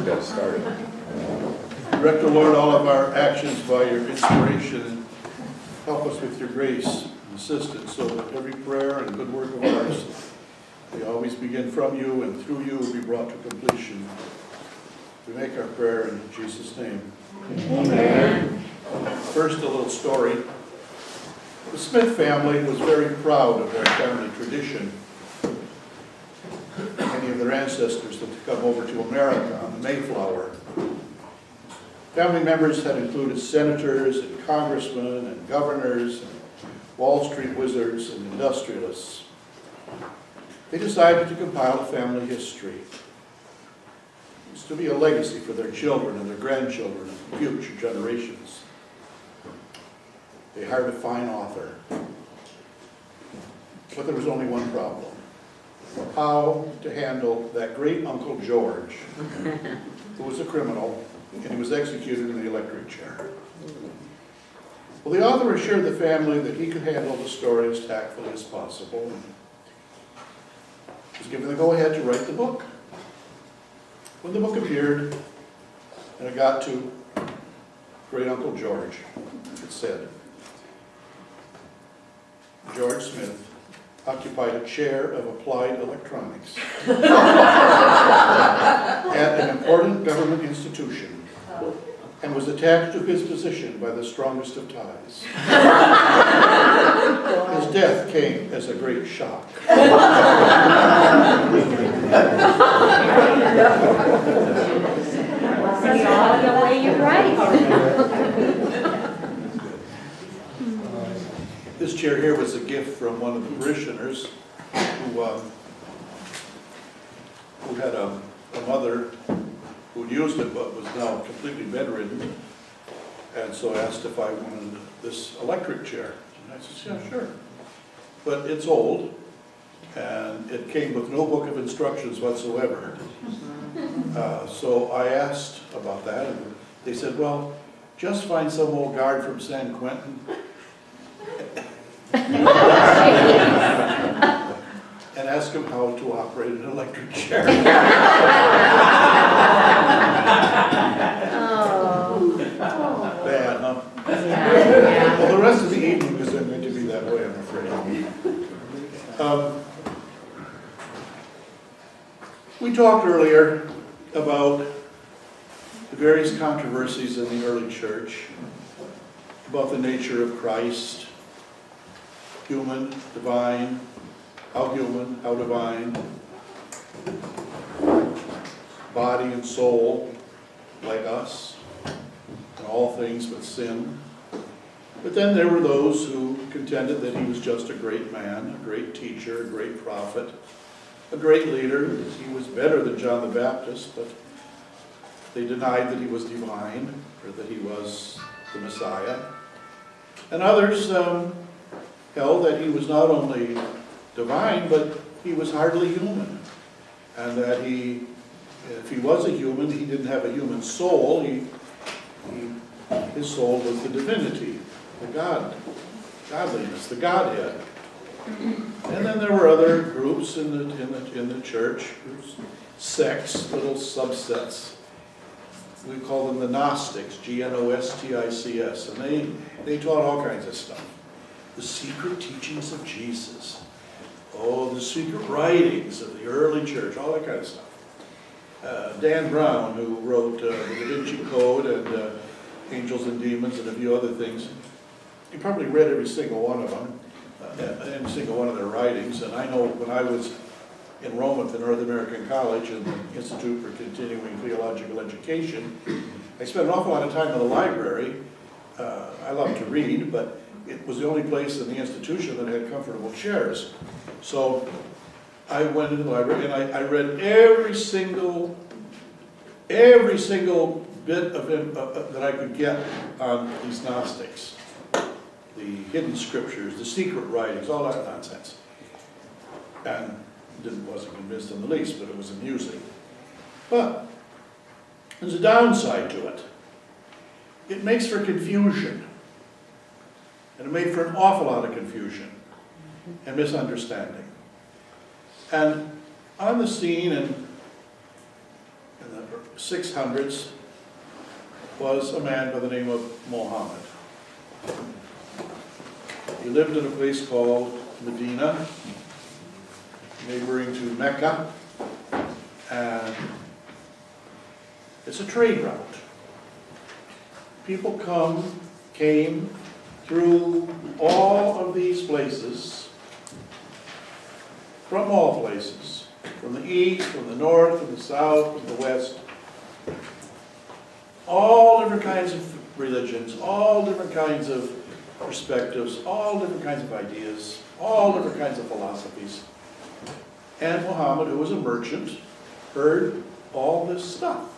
got started. Direct, O Lord, all of our actions by your inspiration, and help us with your grace and assistance, so that every prayer and good work of ours, they always begin from you and through you will be brought to completion. We make our prayer in Jesus' name. Amen. First, a little story. The Smith family was very proud of their family tradition. Many of their ancestors had come over to America on the Mayflower. Family members had included senators and congressmen and governors and Wall Street wizards and industrialists. They decided to compile a family history. It was to be a legacy for their children and their grandchildren and future generations. They hired a fine author. But there was only one problem: how to handle that great Uncle George, who was a criminal, and he was executed in the electric chair. Well, the author assured the family that he could handle the story as tactfully as possible, and was given the go-ahead to write the book. When the book appeared, and it got to great Uncle George, it said, George Smith occupied a chair of applied electronics at an important government institution, and was attached to his position by the strongest of ties. His death came as a great shock. That's all the way you write. This chair here was a gift from one of the parishioners who had a mother who used it but was now completely bedridden, and so asked if I wanted this electric chair. And I said, yeah, sure. But it's old, and it came with no book of instructions whatsoever. So I asked about that, and they said, well, just find some old guard from San Quentin and ask him how to operate an electric chair. Bad, huh? Well, the rest of the evening was going to be that way, I'm afraid. We talked earlier about the various controversies in the early church, about the nature of Christ, human, divine, how divine, body and soul, like us, and all things but sin. But then there were those who contended that he was just a great man, a great teacher, a great prophet, a great leader. He was better than John the Baptist, but they denied that he was divine, or that he was the Messiah. And others held that he was not only divine, but he was hardly human, and that if he was a human, he didn't have a human soul. His soul was the divinity, the godliness, the Godhead. And then there were other groups in the church, sects, little subsets. We call them the Gnostics, Gnostics, and they taught all kinds of stuff. The secret teachings of Jesus. Oh, the secret writings of the early church, all that kind of stuff. Dan Brown, who wrote the Da Vinci Code and Angels and Demons and a few other things, he probably read every single one of them, every single one of their writings. And I know when I was in Rome at the North American College and the Institute for Continuing Theological Education, I spent an awful lot of time in the library. I love to read, but it was the only place in the institution that had comfortable chairs. So I went into the library and I read every single bit of that I could get on these Gnostics. The hidden scriptures, the secret writings, all that nonsense. And wasn't convinced in the least, but it was amusing. But there's a downside to it. It makes for confusion. And it made for an awful lot of confusion and misunderstanding. And on the scene in in the 600s was a man by the name of Muhammad. He lived in a place called Medina, neighboring to Mecca, and it's a trade route. People came through all of these places, from all places, from the east, from the north, from the south, from the west, all different kinds of religions, all different kinds of perspectives, all different kinds of ideas, all different kinds of philosophies. And Muhammad, who was a merchant, heard all this stuff.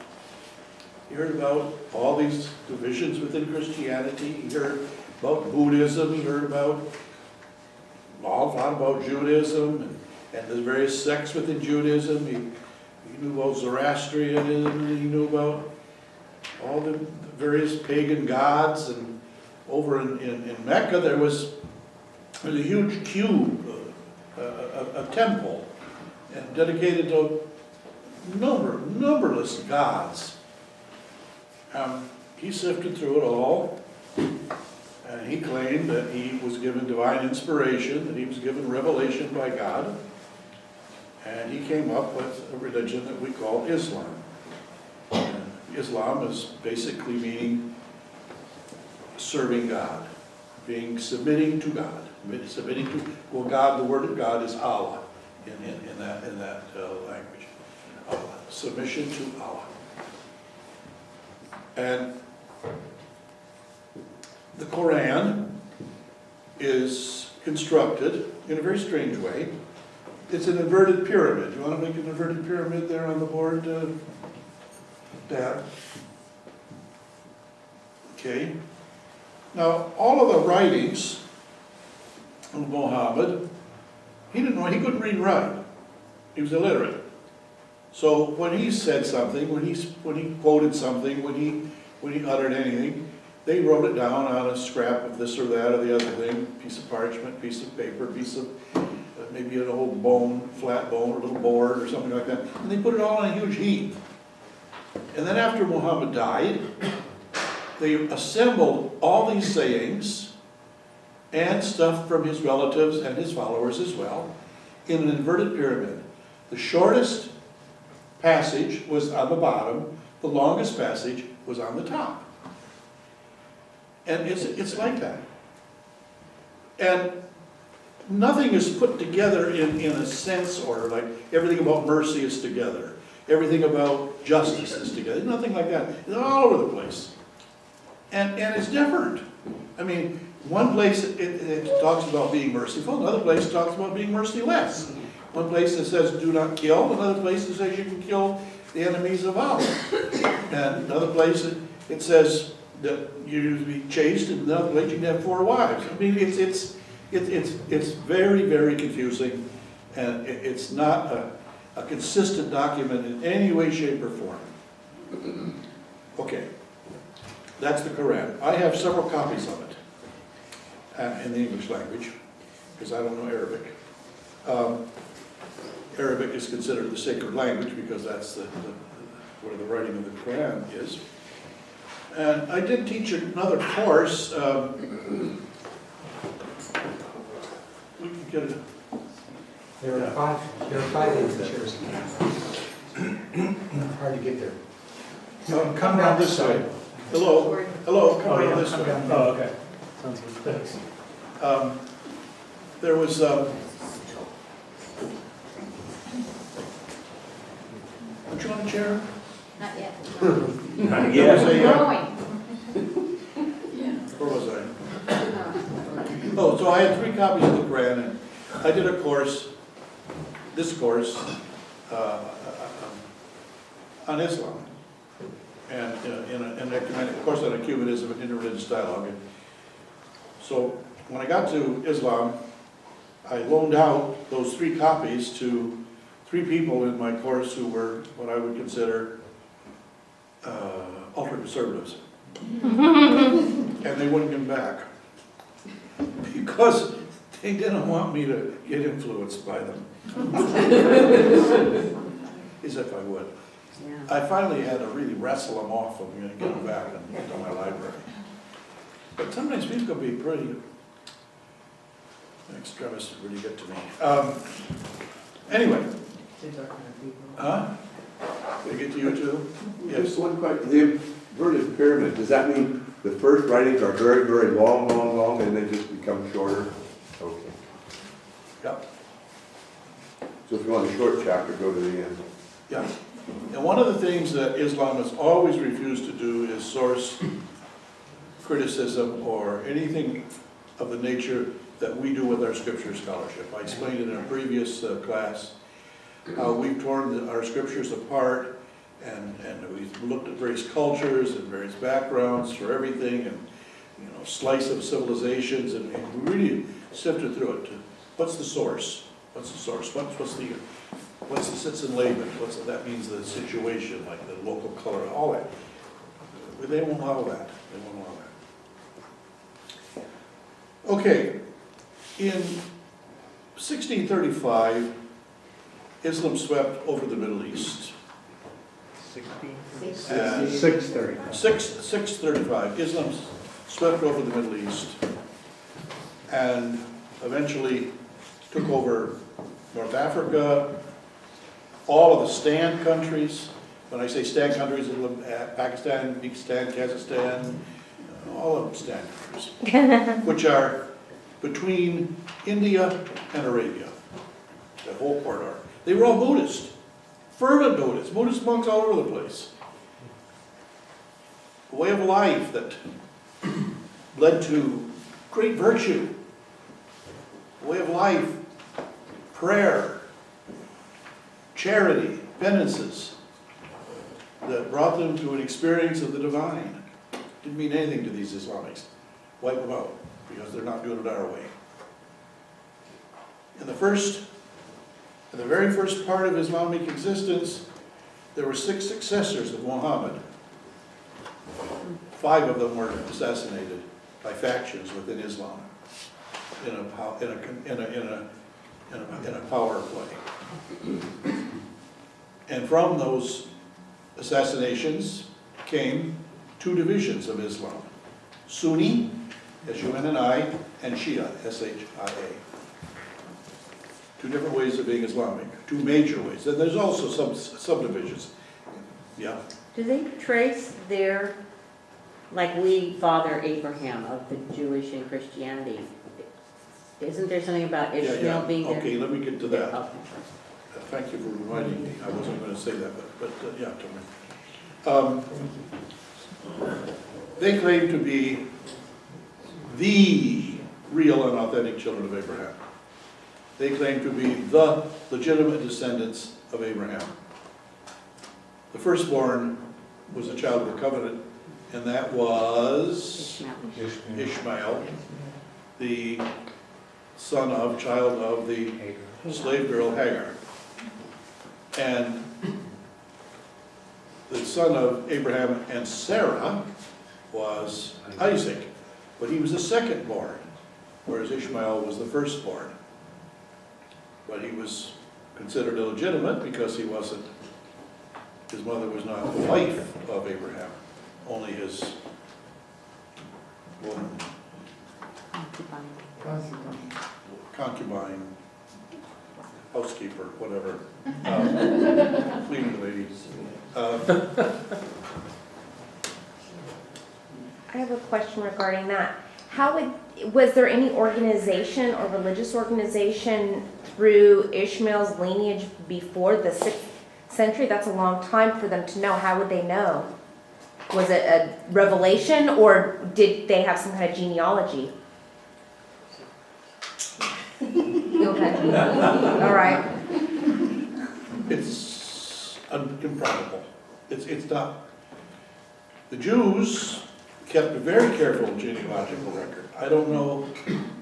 He heard about all these divisions within Christianity. He heard about Buddhism. He heard about a lot about Judaism and the various sects within Judaism. He knew about Zoroastrianism. He knew about all the various pagan gods. And over in Mecca, there was a huge cube, a temple, and dedicated to numberless gods. He sifted through it all, and he claimed that he was given divine inspiration, that he was given revelation by God, and he came up with a religion that we call Islam. And Islam is basically meaning serving God, submitting to God, submitting to, well, God, the word of God is Allah in that language. Allah, submission to Allah. And the Quran is constructed in a very strange way. It's an inverted pyramid. You want to make an inverted pyramid there on the board, Dad? Okay. Now, all of the writings of Muhammad, he couldn't read and write. He was illiterate. So when he said something, when he quoted something, when he uttered anything, they wrote it down on a scrap of this or that or the other thing, piece of parchment, piece of paper, piece of maybe an old bone, flat bone, or a little board or something like that, and they put it all on a huge heap. And then after Muhammad died, they assembled all these sayings and stuff from his relatives and his followers as well in an inverted pyramid. The shortest passage was on the bottom, the longest passage was on the top. And it's like that. And nothing is put together in a sense order, like everything about mercy is together, everything about justice is together, nothing like that. It's all over the place. And it's different. I mean, one place it talks about being merciful, another place talks about being merciless. One place it says do not kill, another place it says you can kill the enemies of Allah. And another place it says that you be chaste, and another place you can have 4 wives. I mean, it's very, very confusing, and it's not a consistent document in any way, shape, or form. Okay, that's the Quran. I have several copies of it in the English language, because I don't know Arabic. Arabic is considered the sacred language because that's where the writing of the Quran is. And I did teach another course. We can get it. There are 5 exit chairs. Hard to get there. Come down this way. Hello, come down this way. Oh, okay. Sounds good, thanks. There was, don't you want a chair? Not yet. Not There was yet. a, Growing. where was I? Oh, so I had 3 copies of the Quran, and I did a course, this course, on Islam, and in a course on ecumenism and interreligious dialogue. And so when I got to Islam, I loaned out those 3 copies to 3 people in my course who were what I would consider ultra-conservatives. And they wouldn't give them back because they didn't want me to get influenced by them. As if I would. Yeah. I finally had to really wrestle them off of me and get them back into my library. But sometimes people can be pretty extremists, really get to me. Anyway, huh? Did I get to you too? Yes. Just one question, the inverted pyramid, does that mean the first writings are very, very long, and they just become shorter? Okay. Yep. So if you want a short chapter, go to the end. Yeah. And one of the things that Islam has always refused to do is source criticism or anything of the nature that we do with our scripture scholarship. I explained in a previous class how we've torn our scriptures apart and we've looked at various cultures and various backgrounds for everything and, slice of civilizations and we really sifted through it. What's the source? What's the source? What's the sits in Laban? That means the situation, like the local color, all that. They won't allow that. They won't allow that. Okay, in 1635, Islam swept over the Middle East. 6:30. 635, Islam swept over the Middle East and eventually took over North Africa, all of the stand countries. When I say stand countries, Pakistan, Uzbekistan, Kazakhstan, all of them stand countries, which are between India and Arabia, that whole corridor. They were all Buddhist, fervent Buddhist monks all over the place. A way of life that led to great virtue. A way of life, prayer, charity, penances, that brought them to an experience of the divine. Didn't mean anything to these Islamics. Wipe them out, because they're not doing it our way. In the very first part of Islamic existence, there were 6 successors of Muhammad. 5 of them were assassinated by factions within Islam in a power play. And from those assassinations came 2 divisions of Islam: Sunni, S-U-N-N-I, and Shia, S-H-I-A. 2 different ways of being Islamic, 2 major ways. And there's also some subdivisions. Yeah. Do they trace their, like we Father Abraham of the Jewish and Christianity? Isn't there something about Ishmael being there? Okay, let me get to that. Okay. Thank you for reminding me. I wasn't going to say that, but yeah, tell me. They claim to be the real and authentic children of Abraham. They claim to be the legitimate descendants of Abraham. The firstborn was a child of the covenant, and that was Ishmael, the child of the slave girl Hagar. And the son of Abraham and Sarah was Isaac, but he was the second born, whereas Ishmael was the firstborn. But he was considered illegitimate because his mother was not the wife of Abraham, only his woman, concubine, housekeeper, whatever, cleaning lady. I have a question regarding that. Was there any organization or religious organization through Ishmael's lineage before the 6th century? That's a long time for them to know. How would they know? Was it a revelation, or did they have some kind of genealogy? Okay. All right. It's improbable. It's not. The Jews kept a very careful genealogical record. I don't know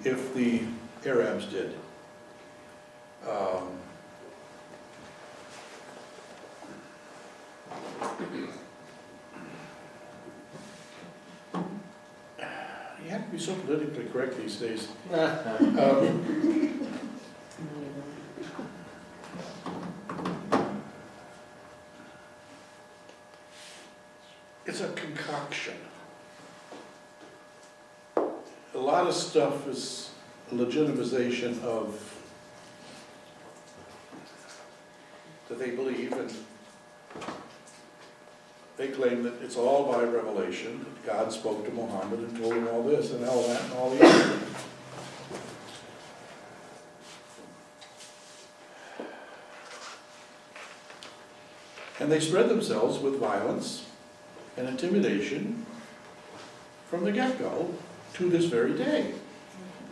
if the Arabs did. You have to be so politically correct these days. a lot of stuff is a legitimization of that they believe, and they claim that it's all by revelation, that God spoke to Muhammad and told him all this and all that and all the other. And they spread themselves with violence and intimidation from the get-go to this very day.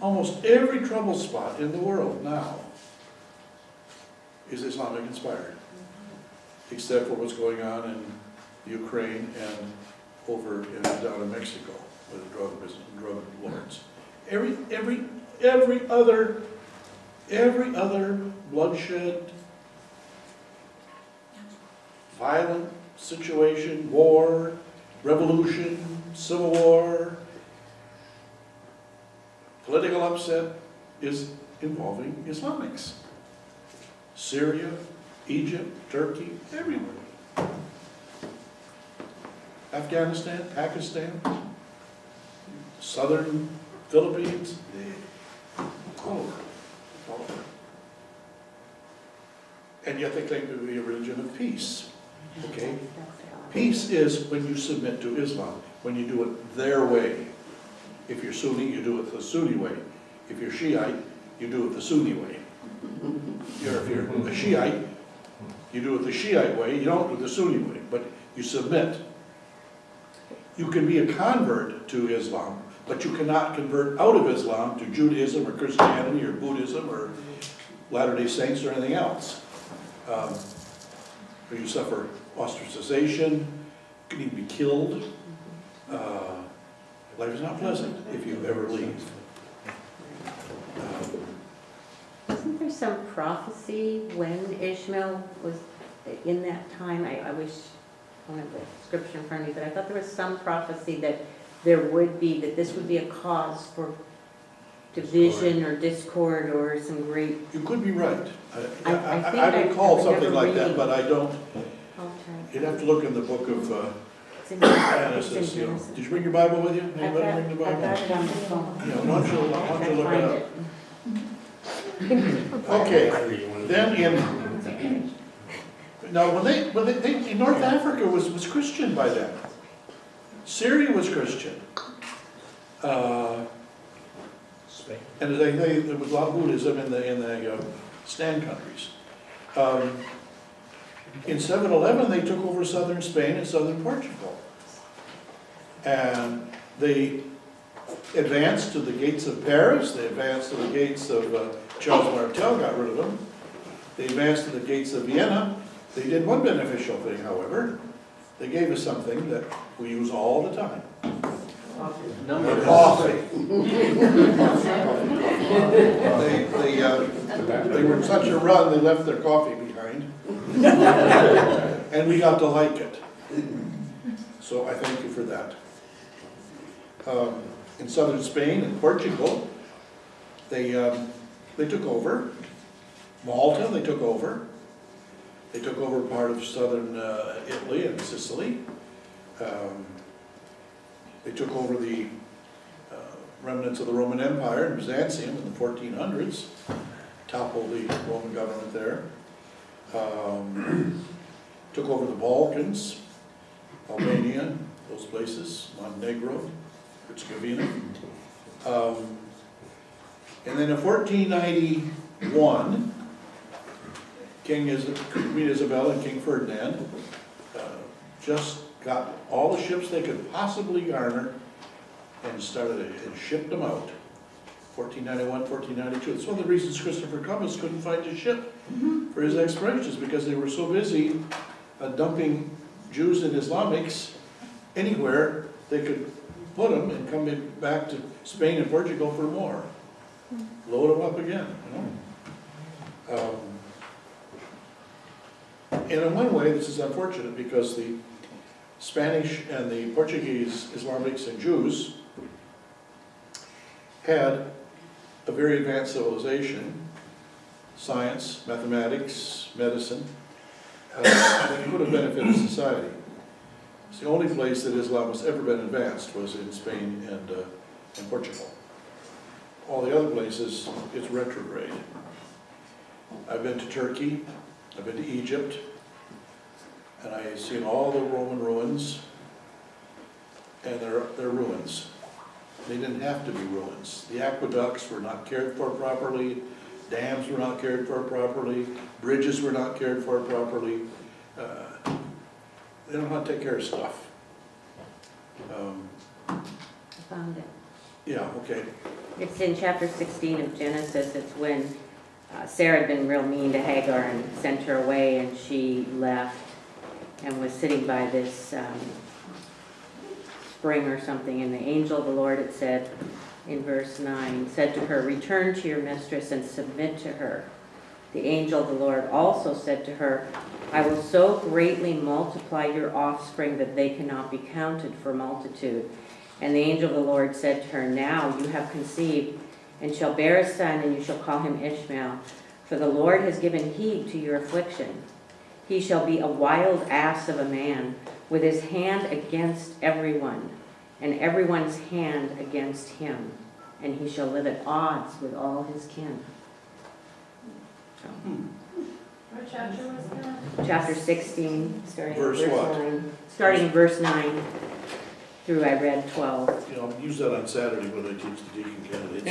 Almost every trouble spot in the world now is Islamic inspired, except for what's going on in Ukraine and over down in Mexico with the drug business, drug lords. Every other bloodshed, violent situation, war, revolution, civil war, political upset is involving Islamics. Syria, Egypt, Turkey, everywhere. Afghanistan, Pakistan, southern Philippines, all over. All over. And yet they claim to be a religion of peace. Okay? Peace is when you submit to Islam, when you do it their way. If you're Sunni, you do it the Sunni way. If you're Shiite, you do it the Sunni way. If you're a Shiite, you do it the Shiite way, you don't do it the Sunni way, but you submit. You can be a convert to Islam, but you cannot convert out of Islam to Judaism or Christianity or Buddhism or Latter-day Saints or anything else. Or you suffer ostracization, you can even be killed. Life is not pleasant if you ever leave. Isn't there some prophecy when Ishmael was in that time? I wish I don't have the scripture in front of me, but I thought there was some prophecy that there would be, that this would be a cause for division or discord or some great. You could be right. I I recall remember something like that, reading. but I don't. I'll try. You'd have to look in the book of It's in Genesis. Genesis. You know. Did you bring your Bible with you? I've Anybody bring the got Bible? it on the phone. Yeah, why don't you look Find it up? Okay, then now when they in North Africa was Christian by then. Syria was Christian. Spain. And there was a lot of Buddhism in the Stan countries. In 711, they took over southern Spain and southern Portugal. And they advanced to the gates of Paris, they advanced to the gates of Charles Martel, got rid of them. They advanced to the gates of Vienna. They did one beneficial thing, however. They gave us something that we use all the time. Coffee. They were in such a run, they left their coffee behind. And we got to like it. So I thank you for that. In southern Spain and Portugal, they took over. Malta, they took over. They took over part of southern Italy and Sicily. They took over the remnants of the Roman Empire in Byzantium in the 1400s, toppled the Roman government there. Took over the Balkans, Albania, those places, Montenegro, Herzegovina. And then in 1491, Queen Isabel and King Ferdinand just got all the ships they could possibly garner and shipped them out. 1491, 1492. That's one of the reasons Christopher Columbus couldn't find his ship for his explorations, because they were so busy dumping Jews and Islamics anywhere they could put them and come back to Spain and Portugal for more. Load them up again, you know. And in one way, this is unfortunate because the Spanish and the Portuguese Islamics and Jews had a very advanced civilization, science, mathematics, medicine, that could have benefited society. It's the only place that Islam has ever been advanced was in Spain and Portugal. all the other places, it's retrograde. I've been to Turkey, I've been to Egypt, and I've seen all the Roman ruins, and they're ruins. They didn't have to be ruins. The aqueducts were not cared for properly, dams were not cared for properly, bridges were not cared for properly. They don't know how to take care of stuff. I found it. Yeah, okay. It's in chapter 16 of Genesis. It's when Sarah had been real mean to Hagar and sent her away, and she left and was sitting by this spring or something, and the angel of the Lord, it said in verse 9, said to her, "Return to your mistress and submit to her." The angel of the Lord also said to her, "I will so greatly multiply your offspring that they cannot be counted for multitude." And the angel of the Lord said to her, "Now you have conceived and shall bear a son, and you shall call him Ishmael, for the Lord has given heed to your affliction. He shall be a wild ass of a man, with his hand against everyone, and everyone's hand against him, and he shall live at odds with all his kin." So, What chapter was that? chapter 16, starting in Verse verse what? 9. Starting in verse 9 through I read 12. You know, use that on Saturday when I teach the deacon candidates.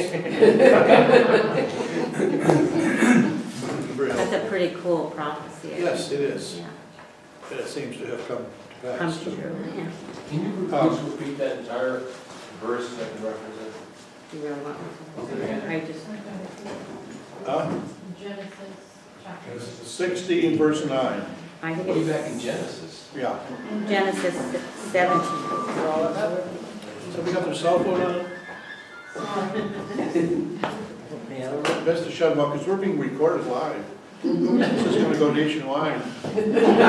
Very That's a helpful. pretty cool prophecy. I Yes, think. it is. Yeah, It seems to have come to pass. comes too. true, yeah. Can you please repeat that entire verse so I can reference it? You really want me to? I just, Genesis chapter. 16 verse 9. I think Way back in it's Genesis. Yeah. Genesis 17. Somebody got their cell phone on? Best to shut them up because we're being recorded live. This is going to go nationwide. Yeah,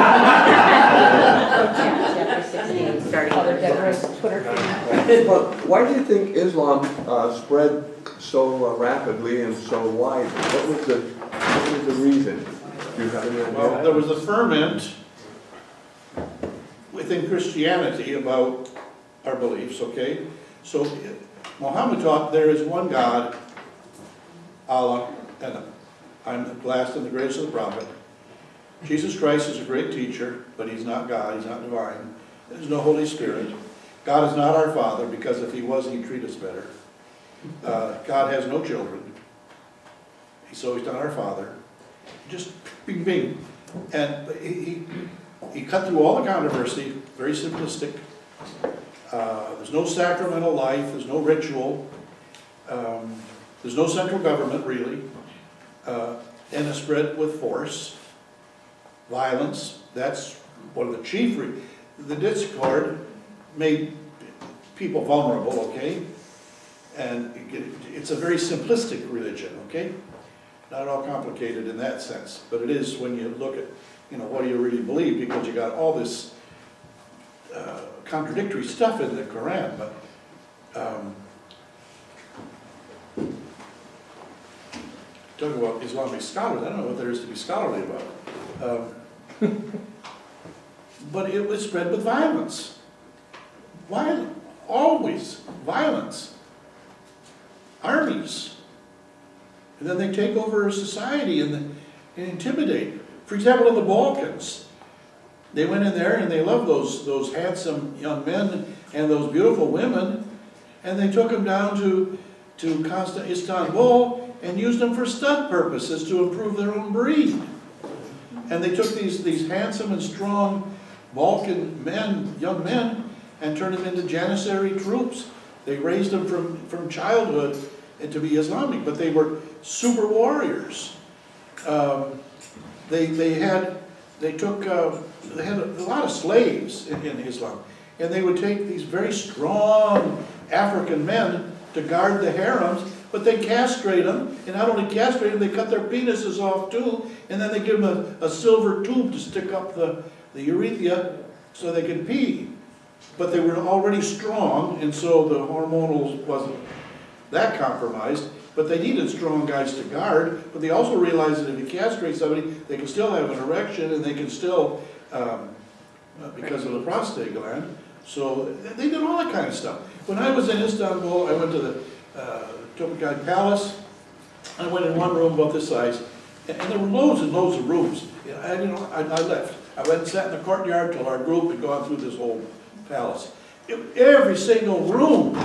chapter 16, starting in Other verse Deborah's Twitter feed. Well, why do you think Islam spread so rapidly and so wide? What was the reason? Do you have any idea? Well, there was a ferment within Christianity about our beliefs, okay? So Muhammad taught there is one God, Allah, and I'm the last and the greatest of the prophet. Jesus Christ is a great teacher, but he's not God, he's not divine. There's no Holy Spirit. God is not our Father, because if he was, he'd treat us better. God has no children, so he's not our Father. Just bing, bing. And he cut through all the controversy, very simplistic. There's no sacramental life, there's no ritual, there's no central government, really. And it's spread with force, violence. That's one of the chief the discord made people vulnerable, okay? And it's a very simplistic religion, okay? Not at all complicated in that sense, but it is when you look at, you know, what do you really believe, because you got all this contradictory stuff in the Quran, but talking about Islamic scholars, I don't know what there is to be scholarly about. But it was spread with violence. Always violence. Armies. And then they take over society and intimidate. For example, in the Balkans, they went in there and they loved those handsome young men and those beautiful women, and they took them down to Istanbul and used them for stunt purposes to improve their own breed. And they took these handsome and strong Balkan men, young men, and turned them into Janissary troops. They raised them from childhood and to be Islamic, but they were super warriors. They had a lot of slaves in Islam, and they would take these very strong African men to guard the harems, but they castrate them, and not only castrate them, they cut their penises off too, and then they give them a silver tube to stick up the urethra so they could pee. But they were already strong, and so the hormonal wasn't that compromised, but they needed strong guys to guard, but they also realized that if you castrate somebody, they can still have an erection, and they can still, because of the prostate gland, so they did all that kind of stuff. When I was in Istanbul, I went to the Topekapi Palace. I went in one room about this size, and there were loads and loads of rooms. I left. I went and sat in the courtyard till our group had gone through this whole palace. Every single room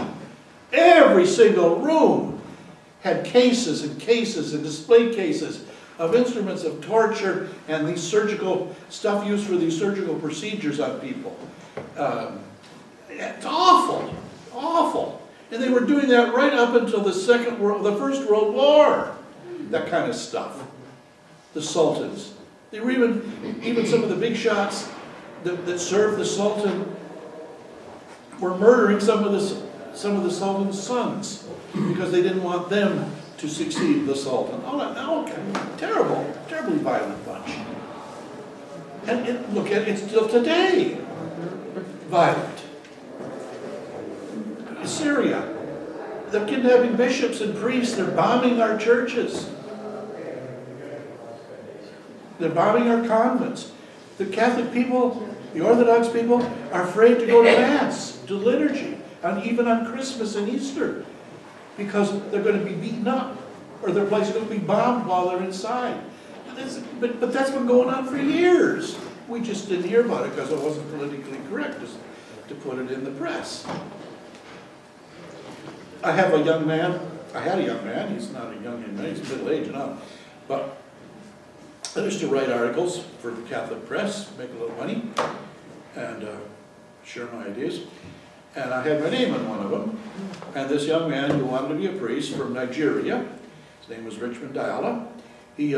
had cases and cases and display cases of instruments of torture and these surgical stuff used for these surgical procedures on people. It's awful, awful. And they were doing that right up until the First World War. That kind of stuff. The sultans. They were even some of the big shots that served the sultan were murdering some of the sultan's sons because they didn't want them to succeed the sultan. Terrible, terribly violent bunch. And look at it, it's still today violent. Syria, they're kidnapping bishops and priests, they're bombing our churches. They're bombing our convents. The Catholic people, the Orthodox people, are afraid to go to Mass, to liturgy, and even on Christmas and Easter, because they're going to be beaten up, or their place is going to be bombed while they're inside. But that's been going on for years. We just didn't hear about it because it wasn't politically correct to put it in the press. I had a young man, he's not a young man, he's middle-aged now, but I used to write articles for the Catholic press, make a little money, and share my ideas. And I had my name on one of them, and this young man who wanted to be a priest from Nigeria, his name was Richmond Diala, he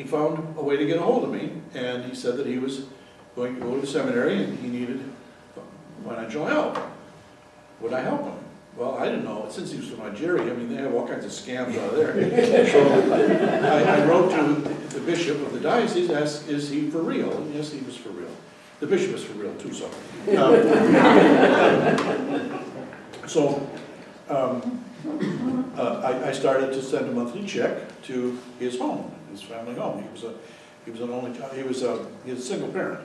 found a way to get a hold of me, and he said that he was going to go to the seminary and he needed financial help. Would I help him? Well, I didn't know. Since he was from Nigeria, I mean, they have all kinds of scams out of there. So I wrote to the bishop of the diocese, asked, is he for real? And yes, he was for real. The bishop is for real too, so. I started to send a monthly check to his home, his family home. He was an only child. He was a single parent.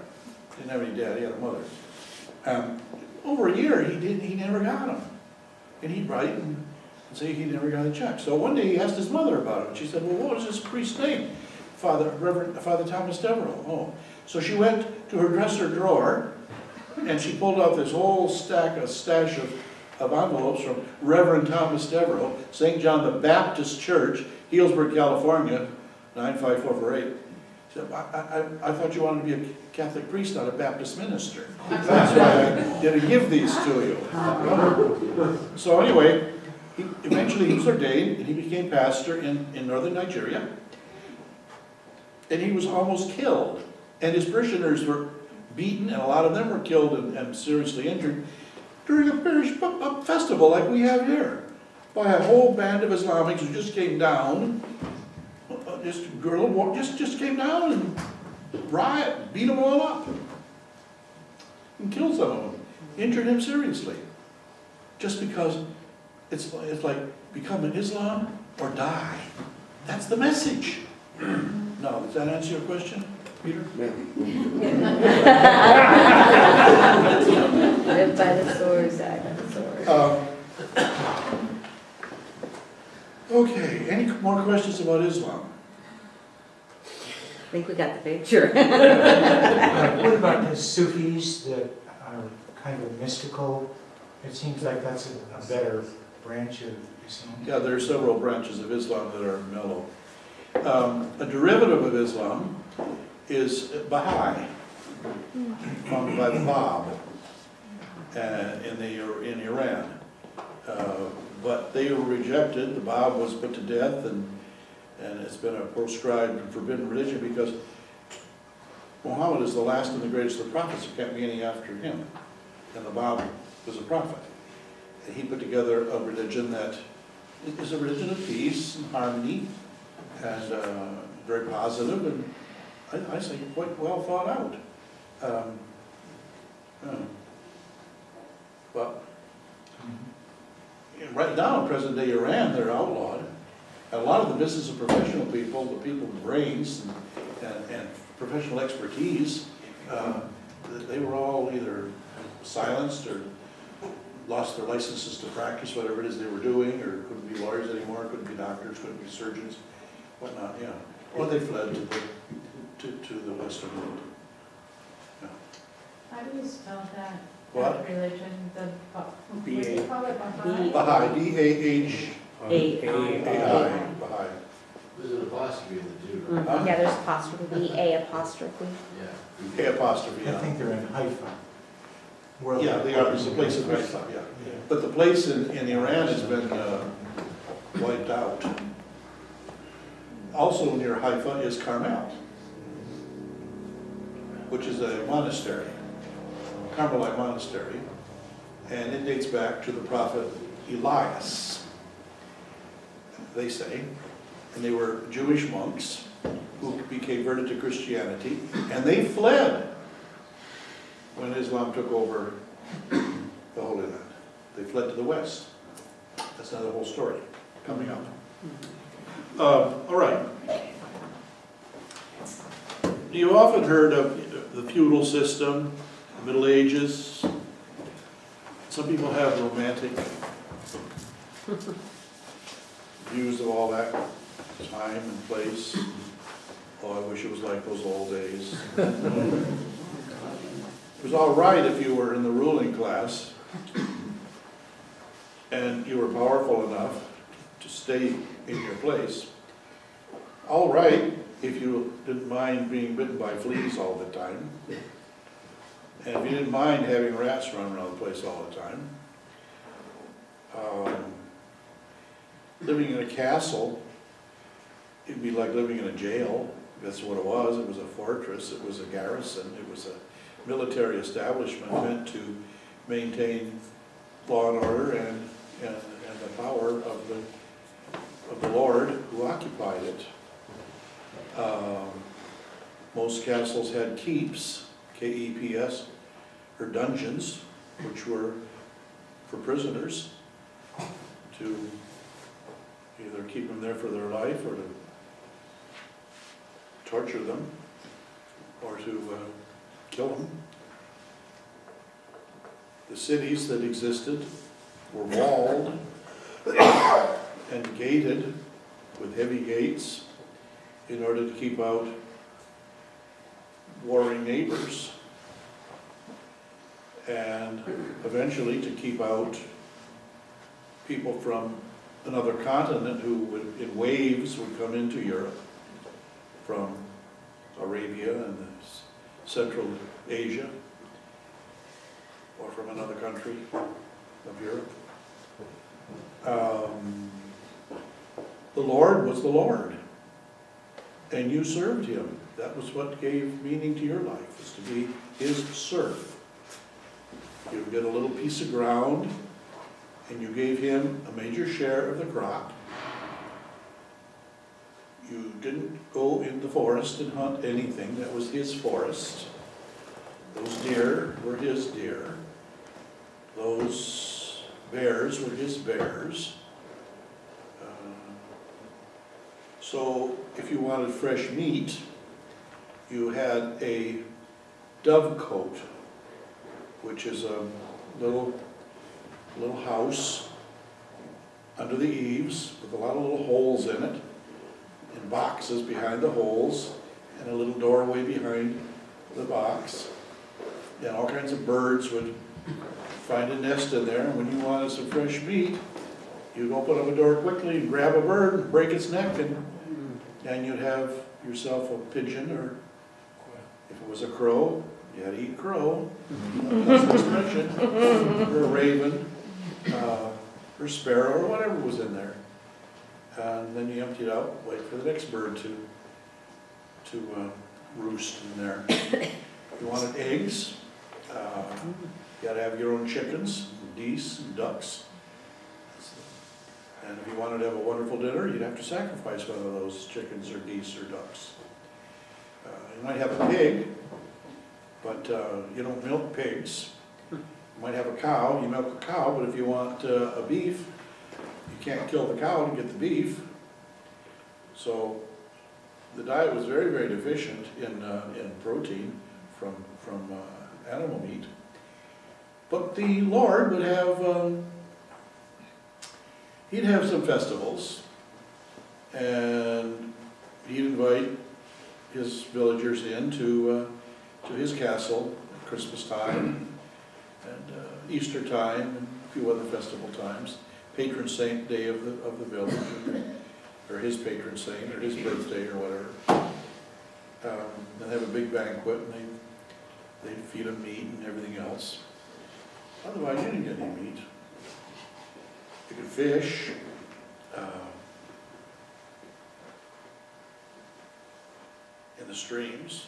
Didn't have any dad. He had a mother. Over a year, he never got them. And he'd write and say he never got a check. So one day he asked his mother about it. And she said, well, what is this priest's name? Reverend Father Thomas Devereux. Oh. So she went to her dresser drawer and she pulled out this whole stash of envelopes from Reverend Thomas Devereux, St. John the Baptist Church, Healdsburg, California, 95448. She said, I thought you wanted to be a Catholic priest, not a Baptist minister. That's why I didn't give these to you. So anyway, eventually he was ordained and he became pastor in northern Nigeria. And he was almost killed. And his parishioners were beaten, and a lot of them were killed and seriously injured during a parish festival like we have here, by a whole band of Islamics who just came down, just came down and beat them all up, and killed some of them, injured him seriously, just because it's like become an Islam or die. That's the message. No, does that answer your question, Peter? Live by the sword, die by the sword. Okay, any more questions about Islam? I think we got the picture. What about the Sufis that are kind of mystical? It seems like that's a better branch of Islam. Yeah, there are several branches of Islam that are mellow. A derivative of Islam is Baha'i, founded by the Bab in Iran. But they were rejected. The Bab was put to death, and it's been a proscribed and forbidden religion because Muhammad is the last and the greatest of the prophets. There can't be any after him. And the Bab was a prophet. And he put together a religion that is a religion of peace and harmony, and very positive, and I say quite well thought out. But right now in present day Iran, they're outlawed. And a lot of the business of professional people, the people with brains and professional expertise, they were all either silenced or lost their licenses to practice whatever it is they were doing, or couldn't be lawyers anymore, couldn't be doctors, couldn't be surgeons, whatnot, yeah. Or they fled to the western world. How do you spell that? What? That religion, what do you B-A. call it, Baha'i? Baha'i, B-A-H-A-I, A-I. Baha'i. There's an apostrophe in the two. Mhm. Huh? Yeah, there's apostrophe, A apostrophe. Yeah. A apostrophe, I yeah. think they're in Haifa. World Yeah, they are, there's a place in Haifa, yeah. Yeah. But the place in Iran has been wiped out. Also near Haifa is Carmel, which is a monastery, Carmelite monastery, and it dates back to the prophet Elias, they say. And they were Jewish monks who became converted to Christianity, and they fled when Islam took over the Holy Land. They fled to the west. That's another whole story coming up. All right. You've often heard of the feudal system, the Middle Ages. Some people have romantic views of all that time and place. Oh, I wish it was like those old days. It was all right if you were in the ruling class and you were powerful enough to stay in your place. All right if you didn't mind being bitten by fleas all the time. And if you didn't mind having rats run around the place all the time. Living in a castle, it'd be like living in a jail. That's what it was. It was a fortress. It was a garrison. It was a military establishment meant to maintain law and order and the power of the Lord who occupied it. Most castles had keeps, K-E-P-S, or dungeons, which were for prisoners to either keep them there for their life or to torture them or to kill them. The cities that existed were walled and gated with heavy gates in order to keep out warring neighbors and eventually to keep out people from another continent who would, in waves, would come into Europe from Arabia and Central Asia or from another country of Europe. The Lord was the Lord, and you served him. That was what gave meaning to your life, was to be his serf. You get a little piece of ground, and you gave him a major share of the crop. You didn't go in the forest and hunt anything. That was his forest. Those deer were his deer. Those bears were his bears. So if you wanted fresh meat, you had a dovecote, which is a little house under the eaves with a lot of little holes in it, and boxes behind the holes, and a little doorway behind the box. And all kinds of birds would find a nest in there, and when you wanted some fresh meat, you'd open up a door quickly and grab a bird and break its neck, and you'd have yourself a pigeon, or if it was a crow, you had to eat crow, that's the expression, or a raven, or sparrow, or whatever was in there. And then you empty it out, wait for the next bird to roost in there. If you wanted eggs, you had to have your own chickens, and geese, and ducks. And if you wanted to have a wonderful dinner, you'd have to sacrifice one of those chickens or geese or ducks. You might have a pig, but you don't milk pigs. You might have a cow, you milk a cow, but if you want a beef, you can't kill the cow to get the beef. So the diet was very, very deficient in protein from animal meat. But the Lord would have, he'd have some festivals, and he'd invite his villagers in to his castle at Christmas time, and Easter time, and a few other festival times, patron saint day of the village, or his patron saint, or his birthday, or whatever. And have a big banquet, and they'd feed him meat and everything else. Otherwise, you didn't get any meat. You could fish. In the streams.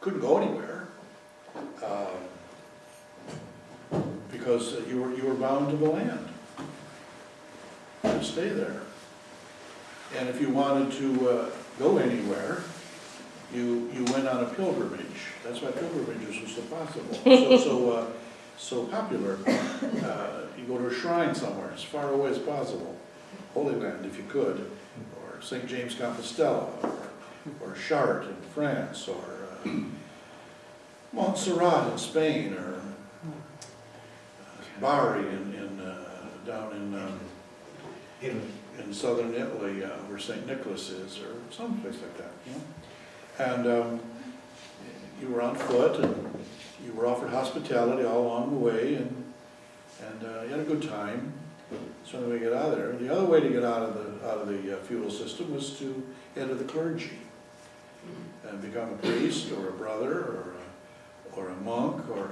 Couldn't go anywhere. Because you were bound to the land. You had to stay there. And if you wanted to go anywhere, you went on a pilgrimage. That's why pilgrimages were so possible, so popular. You go to a shrine somewhere, as far away as possible, Holy Land if you could, or St. James Compostela, or Chartres in France, or Montserrat in Spain, or Bari down in southern Italy, where St. Nicholas is, or someplace like that. You know? And you were on foot, and you were offered hospitality all along the way, and you had a good time. That's the only way to get out of there. The other way to get out of the feudal system was to enter the clergy and become a priest, or a brother, or a monk, or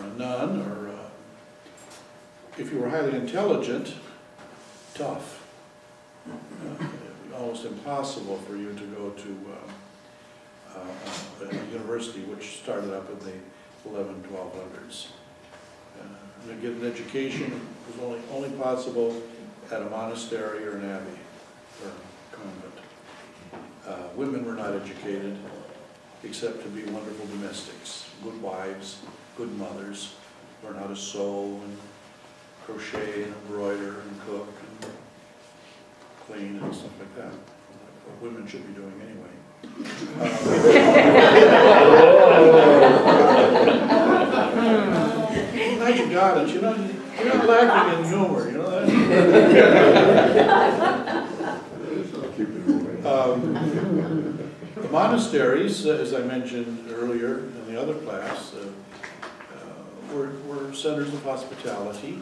a nun, or if you were highly intelligent, tough. Almost impossible for you to go to a university which started up in the 1200s. To get an education was only possible at a monastery or an abbey or a convent. Women were not educated except to be wonderful domestics, good wives, good mothers, learn how to sew and crochet and embroider and cook and clean and stuff like that. What women should be doing anyway. Glad you got it. You're not lacking in humor, you know that? The monasteries, as I mentioned earlier in the other class, were centers of hospitality,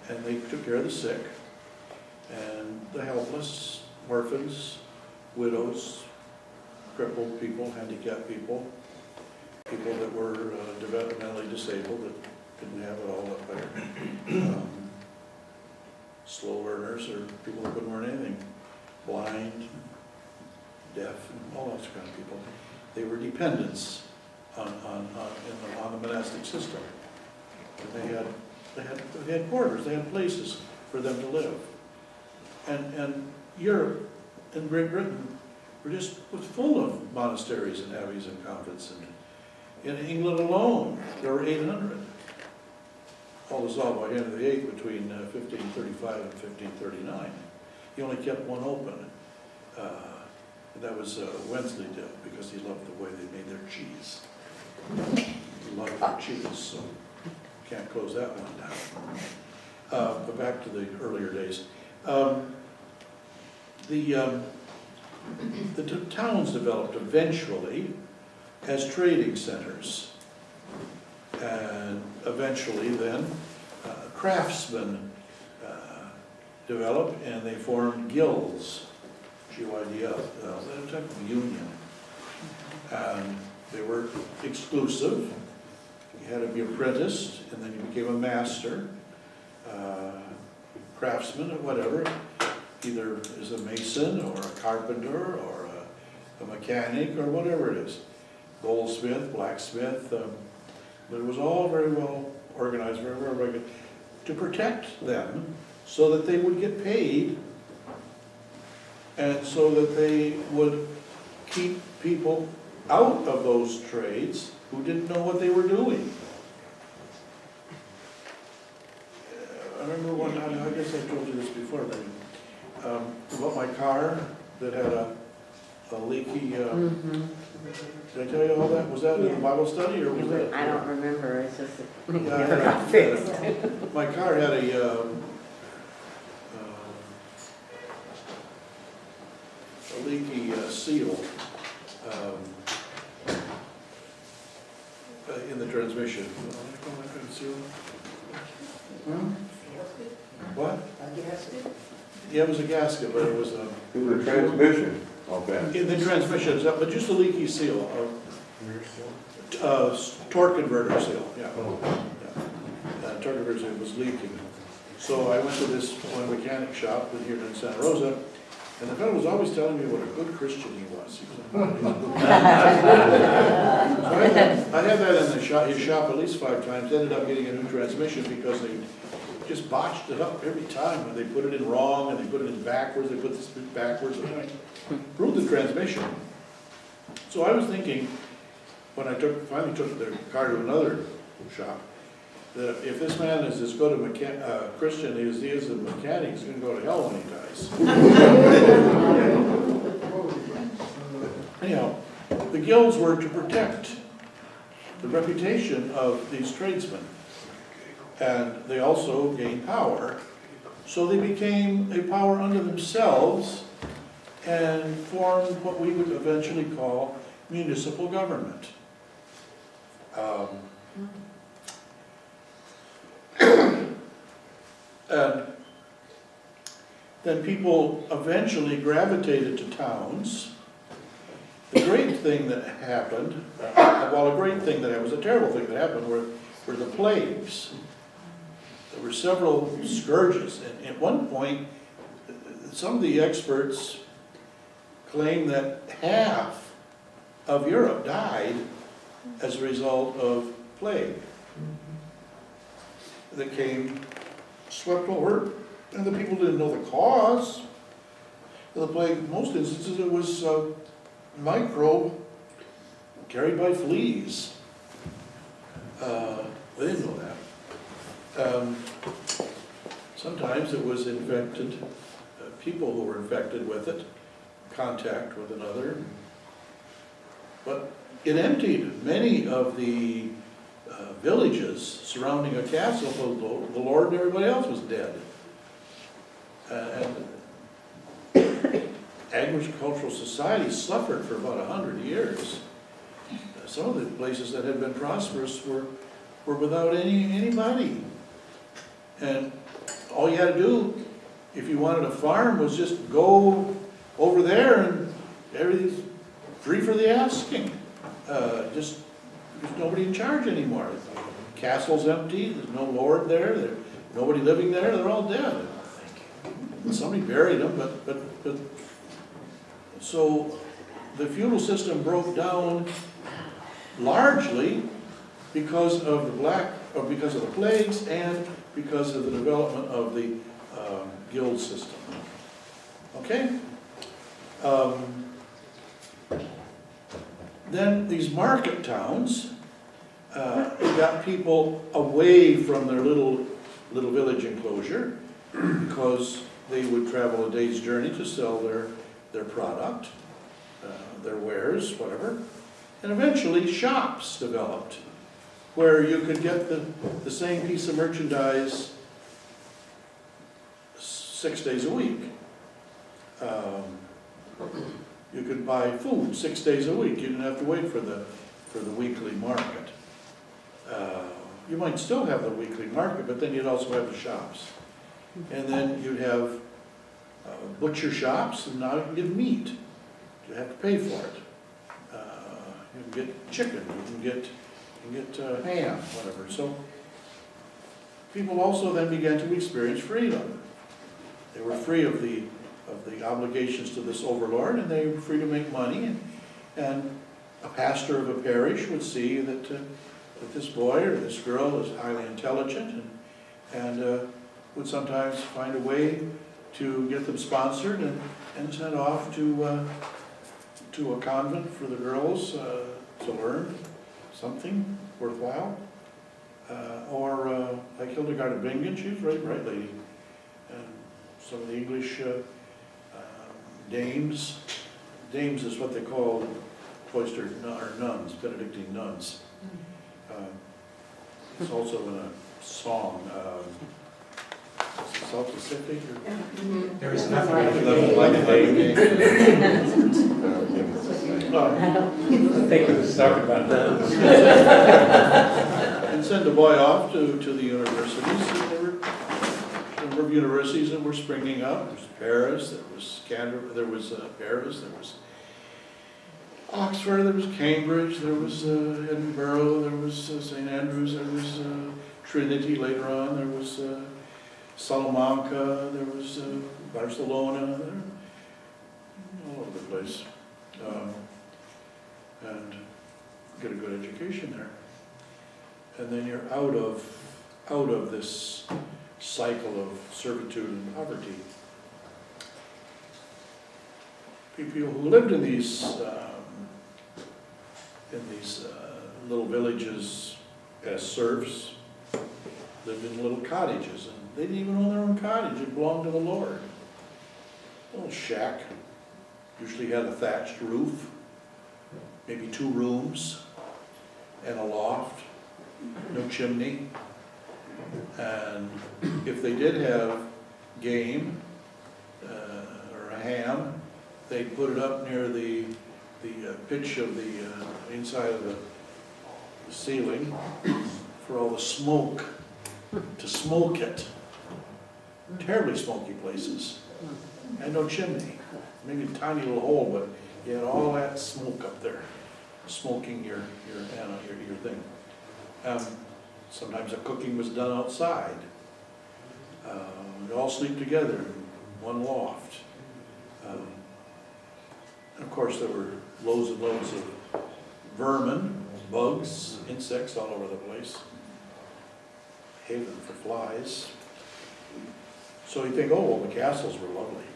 and they took care of the sick and the helpless, orphans, widows, crippled people, handicapped people, people that were developmentally disabled that didn't have it all up there, slow learners, or people that couldn't learn anything, blind, deaf, and all those kind of people. They were dependents on the monastic system. And they had quarters, they had places for them to live. And Europe and Great Britain was full of monasteries and abbeys and convents. And in England alone, there were 800. All dissolved by Henry VIII between 1535 and 1539. He only kept one open. And that was Wensleydale, because he loved the way they made their cheese. He loved their cheese, so can't close that one down. But back to the earlier days. The towns developed eventually as trading centers. And eventually then, craftsmen developed, and they formed guilds, G-Y-D-L, a type of union. And they were exclusive. You had to be apprenticed, and then you became a master, craftsman, or whatever, either as a mason, or a carpenter, or a mechanic, or whatever it is. Goldsmith, blacksmith, but it was all very well organized, very well regulated, to protect them so that they would get paid, and so that they would keep people out of those trades who didn't know what they were doing. I remember one time, I guess I told you this before, maybe, about my car that had a a leaky, Mhm. did I tell you all that? Was that in the Bible study or was that? I don't remember, it's just, it Yeah, never got fixed. My car had a leaky seal in the transmission. What do you call that kind of seal? What? Yeah, it was a gasket, but it was In the transmission, okay. in the transmission, but just a leaky seal, torque converter seal, yeah. Torque converter seal was leaking. So I went to this one mechanic shop here in Santa Rosa, and the fellow was always telling me what a good Christian he was. He was so I had that in his shop at least 5 times, ended up getting a new transmission because they just botched it up every time. When they put it in wrong, and they put it in backwards, they put this bit backwards, and I improved the transmission. So I was thinking, when I finally took the car to another shop, that if this man is as good a Christian as he is a mechanic, he's going to go to hell when he dies. Anyhow, the guilds were to protect the reputation of these tradesmen. And they also gained power. So they became a power unto themselves and formed what we would eventually call municipal government. And then people eventually gravitated to towns. The great thing that happened, a great thing that was a terrible thing that happened were the plagues. There were several scourges, and at one point, some of the experts claim that half of Europe died as a result of plague that came, swept over, and the people didn't know the cause of the plague. In most instances, it was microbe carried by fleas. They didn't know that. Sometimes it was infected, people who were infected with it, contact with another. But it emptied many of the villages surrounding a castle, so the Lord and everybody else was dead. And agricultural society suffered for about 100 years. Some of the places that had been prosperous were without anybody. And all you had to do, if you wanted a farm, was just go over there and everything's free for the asking. There's nobody in charge anymore. The castle's empty, there's no lord there, nobody living there, they're all dead. Somebody buried them, but so the feudal system broke down largely because of the plagues and because of the development of the guild system. Okay? Then these market towns got people away from their little village enclosure because they would travel a day's journey to sell their product, their wares, whatever. And eventually shops developed where you could get the same piece of merchandise 6 days a week. You could buy food 6 days a week. You didn't have to wait for the weekly market. You might still have the weekly market, but then you'd also have the shops. And then you'd have butcher shops, and now you can get meat. You have to pay for it. You can get chicken, you can get ham, whatever. So people also then began to experience freedom. They were free of the obligations to this overlord, and they were free to make money. And a pastor of a parish would see that this boy or this girl is highly intelligent, and would sometimes find a way to get them sponsored and sent off to a convent for the girls to learn something worthwhile. Or like Hildegard of Bingen, she was a very bright lady. And some of the English dames dames is what they call cloister or nuns, Benedictine nuns. It's also in a song, self-specific or? There is nothing. Like a dame. I think we was talking about that. And send the boy off to the universities. And there were a number of universities that were springing up. There was Paris, there was Canterbury, there was Paris, there was Oxford, there was Cambridge, there was Edinburgh, there was St. Andrews, there was Trinity later on, there was Salamanca, there was Barcelona, there, all over the place. And get a good education there. And then you're out of this cycle of servitude and poverty. People who lived in these little villages as serfs lived in little cottages, and they didn't even own their own cottage. It belonged to the Lord. A little shack, usually had a thatched roof, maybe 2 rooms and a loft, no chimney. And if they did have game or a ham, they'd put it up near the pitch of the inside of the ceiling for all the smoke, to smoke it. Terribly smoky places. And no chimney. Maybe a tiny little hole, but you had all that smoke up there, smoking your thing. Sometimes the cooking was done outside. We'd all sleep together in one loft. And of course, there were loads and loads of vermin, bugs, insects all over the place. Haven for flies. So you think, oh, well, the castles were lovely.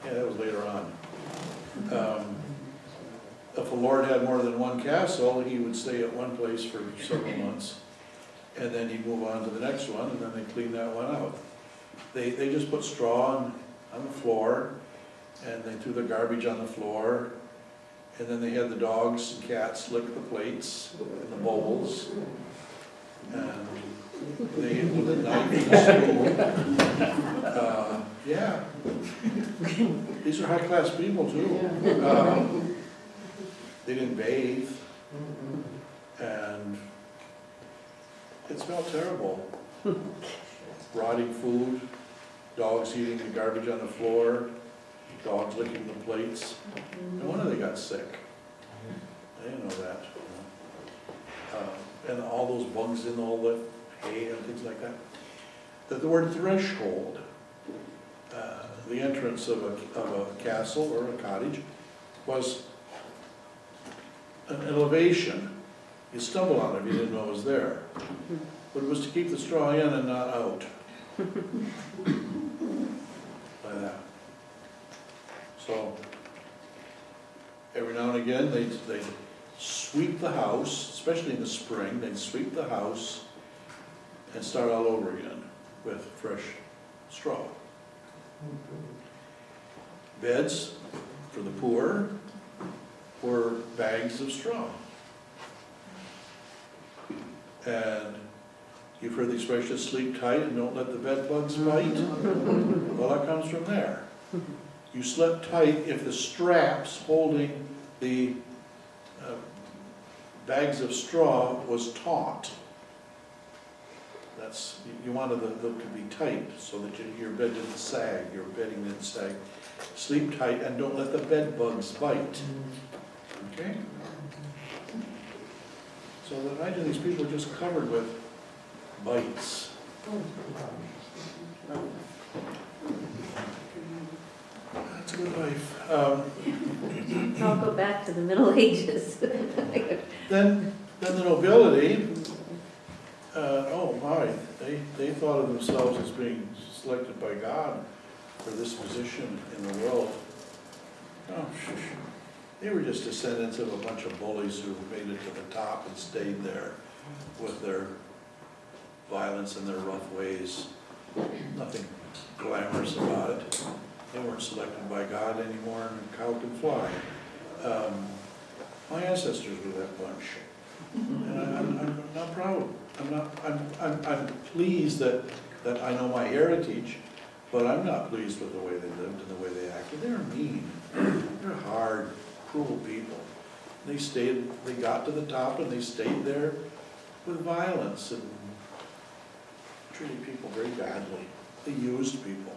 Yeah, that was later on. If a lord had more than one castle, he would stay at one place for several months, and then he'd move on to the next one, and then they'd clean that one out. They just put straw on the floor, and they threw the garbage on the floor, and then they had the dogs and cats lick the plates and the bowls, and they ate with a knife and a spoon. Yeah. These are high-class people, too. They didn't bathe, and it smelled terrible. Rotting food, dogs eating the garbage on the floor, dogs licking the plates. No wonder they got sick. I didn't know that. And all those bugs in all the hay and things like that. The word threshold, the entrance of a castle or a cottage, was an elevation. You stumble on it if you didn't know it was there. But it was to keep the straw in and not out. Like that. So, every now and again, they'd sweep the house, especially in the spring, they'd sweep the house and start all over again with fresh straw. Beds for the poor were bags of straw. And you've heard the expression, sleep tight and don't let the bed bugs bite. Well, that comes from there. You slept tight if the straps holding the bags of straw was taut. That's, you wanted them to be tight so that your bed didn't sag, your bedding didn't sag. Sleep tight and don't let the bed bugs bite. Okay? So imagine these people are just covered with bites. That's a good life. I'll go back to the Middle Ages. Then the nobility, oh my, they thought of themselves as being selected by God for this position in the world. Oh, they were just descendants of a bunch of bullies who made it to the top and stayed there with their violence and their rough ways. Nothing glamorous about it. They weren't weren't selected by God anymore, and a cow can fly. My ancestors were that bunch. And I'm not proud. I'm pleased that I know my heritage, but I'm not pleased with the way they lived and the way they acted. They're mean. They're hard, cruel people. They got to the top and they stayed there with violence and treated people very badly. They used people.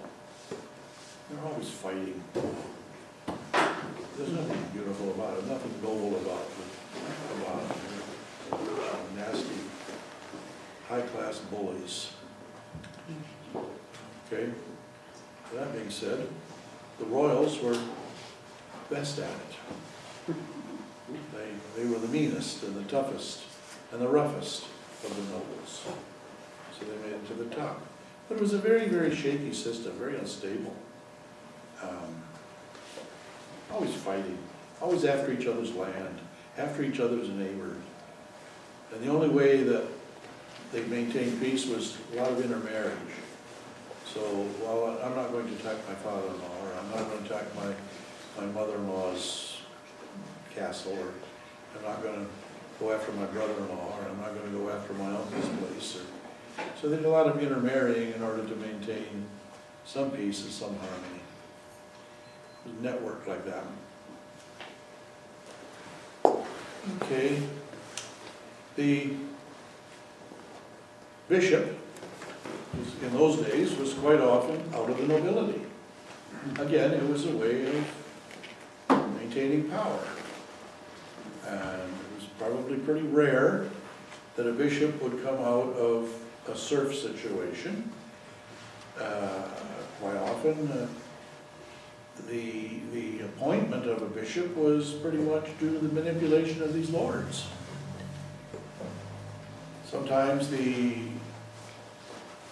They're always fighting. There's nothing beautiful about it, nothing noble about it. They're nasty, high-class bullies. Okay, that being said, the royals were best at it. They were the meanest and the toughest and the roughest of the nobles. So they made it to the top. But it was a very, very shaky system, very unstable. Always fighting, always after each other's land, after each other's neighbors. And the only way that they maintained peace was a lot of intermarriage. So while I'm not going to attack my father-in-law, or I'm not going to attack my mother-in-law's castle, or I'm not going to go after my brother-in-law, or I'm not going to go after my uncle's place. So they did a lot of intermarrying in order to maintain some peace and some harmony. It was networked like that. Okay. The bishop, in those days, was quite often out of the nobility. Again, it was a way of maintaining power. And it was probably pretty rare that a bishop would come out of a serf situation. Quite often, the appointment of a bishop was pretty much due to the manipulation of these lords. Sometimes the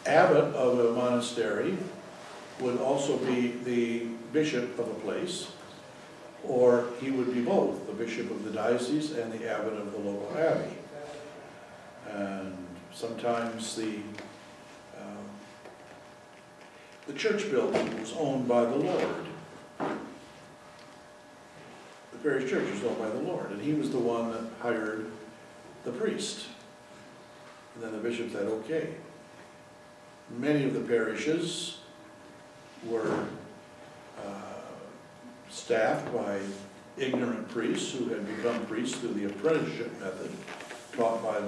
abbot of a monastery would also be the bishop of a place, or he would be both, the bishop of the diocese and the abbot of the local abbey. And sometimes the church building was owned by the Lord. The parish church was owned by the Lord, and he was the one that hired the priest. And then the bishop said, okay. Many of the parishes were staffed by ignorant priests who had become priests through the apprenticeship method, taught by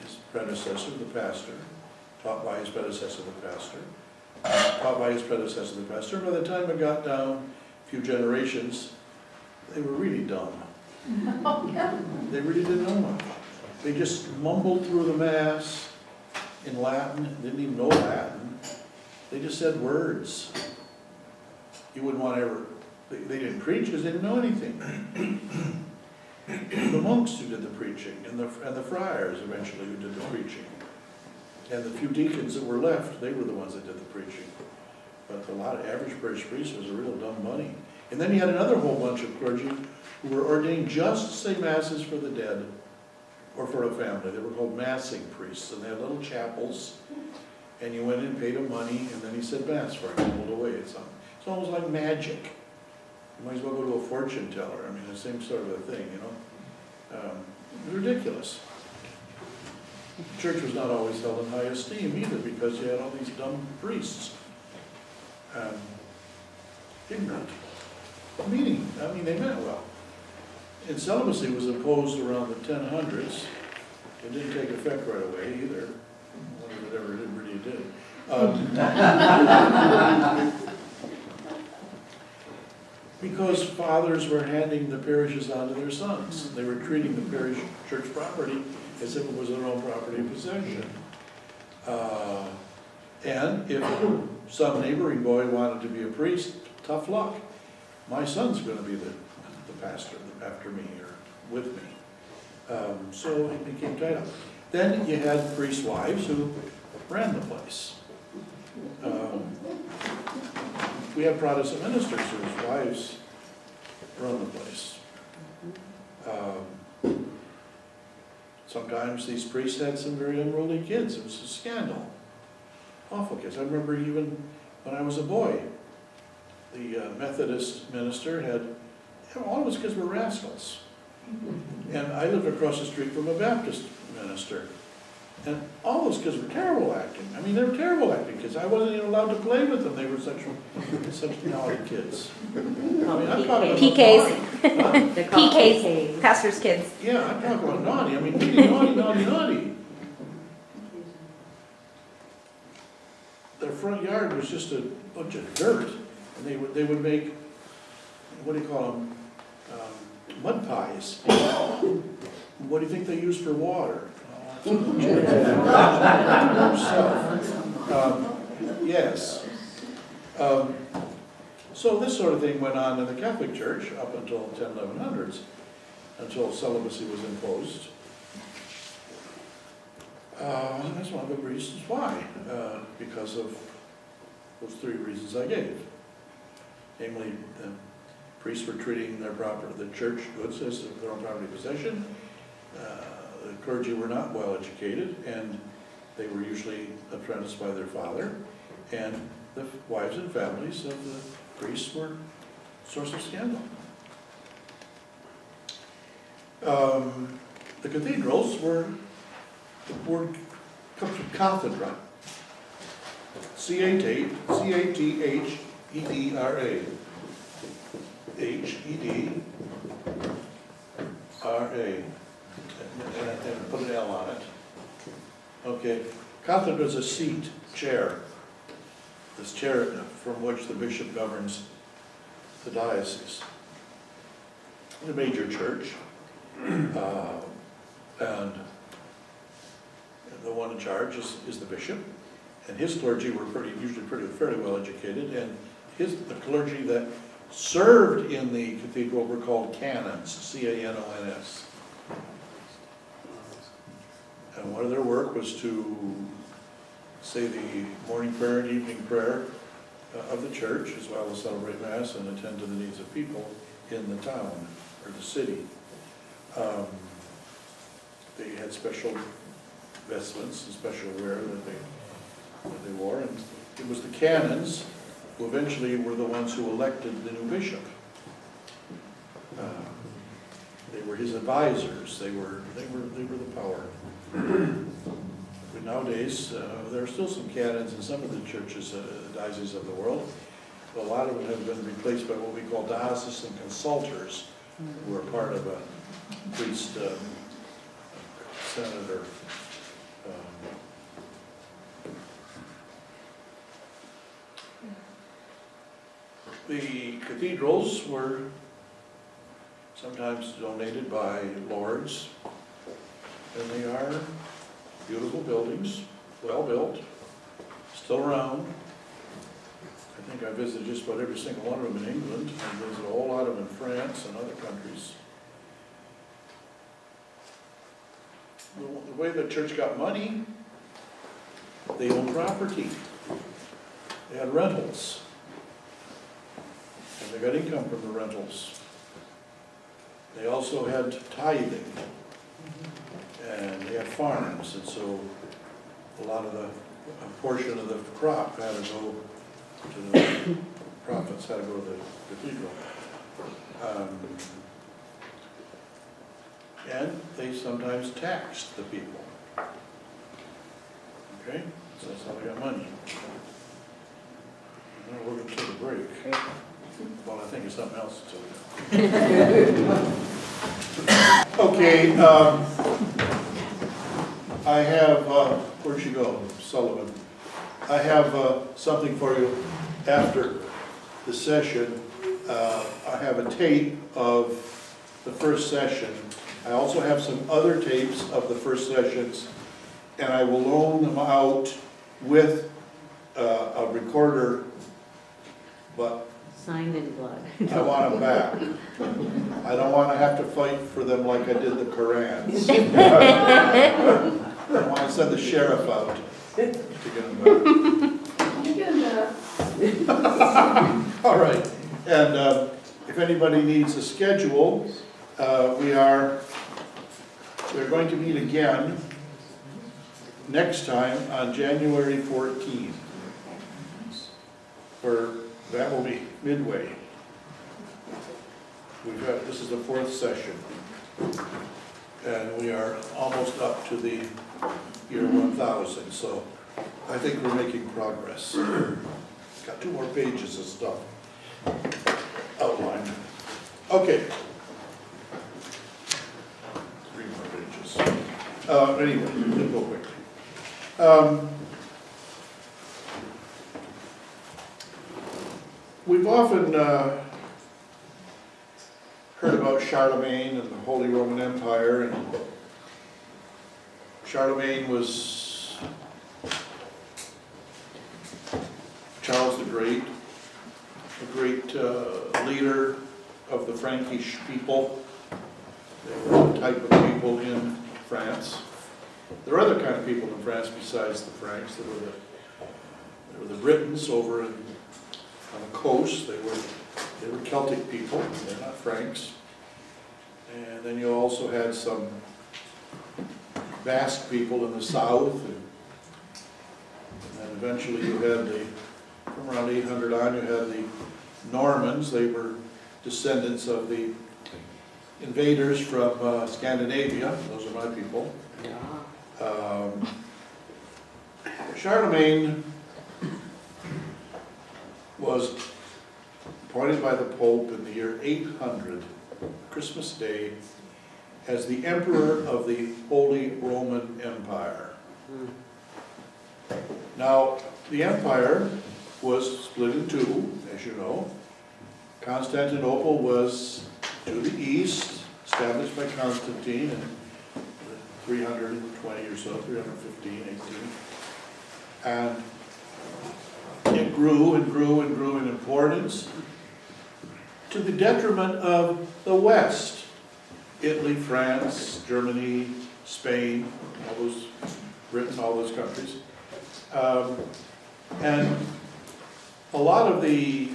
his predecessor, the pastor, taught by his predecessor, the pastor, taught by his predecessor, the pastor. By the time it got down a few generations, they were really dumb. They really didn't know much. They just mumbled through the Mass in Latin, didn't even know Latin. They just said words. You wouldn't want to ever, they didn't preach because they didn't know anything. The monks who did the preaching, and the friars eventually who did the preaching. And the few deacons that were left, they were the ones that did the preaching. But a lot of average parish priest was a real dumb bunny. And then you had another whole bunch of clergy who were ordained just to say masses for the dead or for a family. They were called massing priests, and they had little chapels, and you went in, paid them money, and then he said mass for it, and pulled away. It's almost like magic. You might as well go to a fortune teller. I mean, the same sort of a thing, you know. It was ridiculous. The church was not always held in high esteem either, because you had all these dumb priests. Ignorant. Meaning, I mean, they meant well. And celibacy was imposed around the 1000s. It didn't take effect right away either. Whether it ever did, really did. Because fathers were handing the parishes on to their sons. They were treating the parish church property as if it was their own property and possession. And if some neighboring boy wanted to be a priest, tough luck. My son's going to be the pastor after me or with me. So it became tied up. Then you had priest wives who ran the place. We have Protestant ministers whose wives run the place. Sometimes these priests had some very unruly kids. It was a scandal. Awful kids. I remember even when I was a boy, the Methodist minister had, all of his kids were rascals. And I lived across the street from a Baptist minister. And all those kids were terrible acting. I mean, they were terrible acting kids. I wasn't even allowed to play with them. They were such naughty kids. I mean, I'm talking about PKs. They're called PKs, pastor's kids. Yeah, I'm talking about naughty. I mean, really naughty. Their front yard was just a bunch of dirt, and they would make, what do you call them, mud pies. What do you think they use for water? Yes. So this sort of thing went on in the Catholic Church up until 1100s, until celibacy was imposed. That's one of the reasons why, because of those three reasons I gave. Namely, the priests were treating the church goods as their own property possession. The clergy were not well educated, and they were usually apprenticed by their father, and the wives and families of the priests were a source of scandal. The cathedrals were, the word comes from cathedra, C-A-T-H-E-D-R-A, H-E-D-R-A, and put an L on it. Okay, cathedra is a seat, chair. This chair from which the bishop governs the diocese. The major church, and the one in charge is the bishop, and his clergy were usually fairly well educated, and the clergy that served in the cathedral were called canons, C-A-N-O-N-S. And one of their work was to say the morning prayer and evening prayer of the church, as well as celebrate Mass and attend to the needs of people in the town or the city. They had special vestments and special wear that they wore, and it was the canons who eventually were the ones who elected the new bishop. They were his advisors. They were the power. But nowadays, there are still some canons in some of the churches, dioceses of the world. But a lot of them have been replaced by what we call diocesan consultors, who are part of a priest, senator. The cathedrals were sometimes donated by lords, and they are beautiful buildings, well built, still around. I think I visited just about every single one of them in England. I visited a whole lot of them in France and other countries. The way the church got money, they owned property. They had rentals. And they got income from the rentals. They also had tithing. And they had farms, and so a portion of the crop had to go to the profits, had to go to the cathedral. And they sometimes taxed the people. Okay, so that's how they got money. Now we're going to take a break. Well, I think it's something else to tell you. Okay, I have, where'd she go? Sullivan. I have something for you after the session. I have a tape of the first session. I also have some other tapes of the first sessions, and I will loan them out with a recorder, but Signed in blood. I want them back. I don't want to have to fight for them like I did the Korans. I want to send the sheriff out to get them back. All right. And if anybody needs a schedule, we're going to meet again next time on January 14th for That will be midway. This is the 4th session. And we are almost up to the year 1000, so I think we're making progress. Got 2 more pages of stuff outlined. Okay. 3 more pages. Anyway, we'll go quickly. We've often heard about Charlemagne and the Holy Roman Empire, and Charlemagne was Charles the Great, a great leader of the Frankish people. They were the type of people in France. There are other kind of people in France besides the Franks. There were the Britons over on the coast. They were Celtic people. They're not Franks. And then you also had some Basque people in the south, and then eventually you had from around 800 on, you had the Normans. They were descendants of the invaders from Scandinavia. Those are my people. Charlemagne was appointed by the Pope in the year 800, Christmas Day, as the Emperor of the Holy Roman Empire. Now, the empire was split in 2, as you know. Constantinople was to the east, established by Constantine in 320 or so, 315, 18. And it grew and grew and grew in importance to the detriment of the West. Italy, France, Germany, Spain, Britain, all those countries. And a lot of the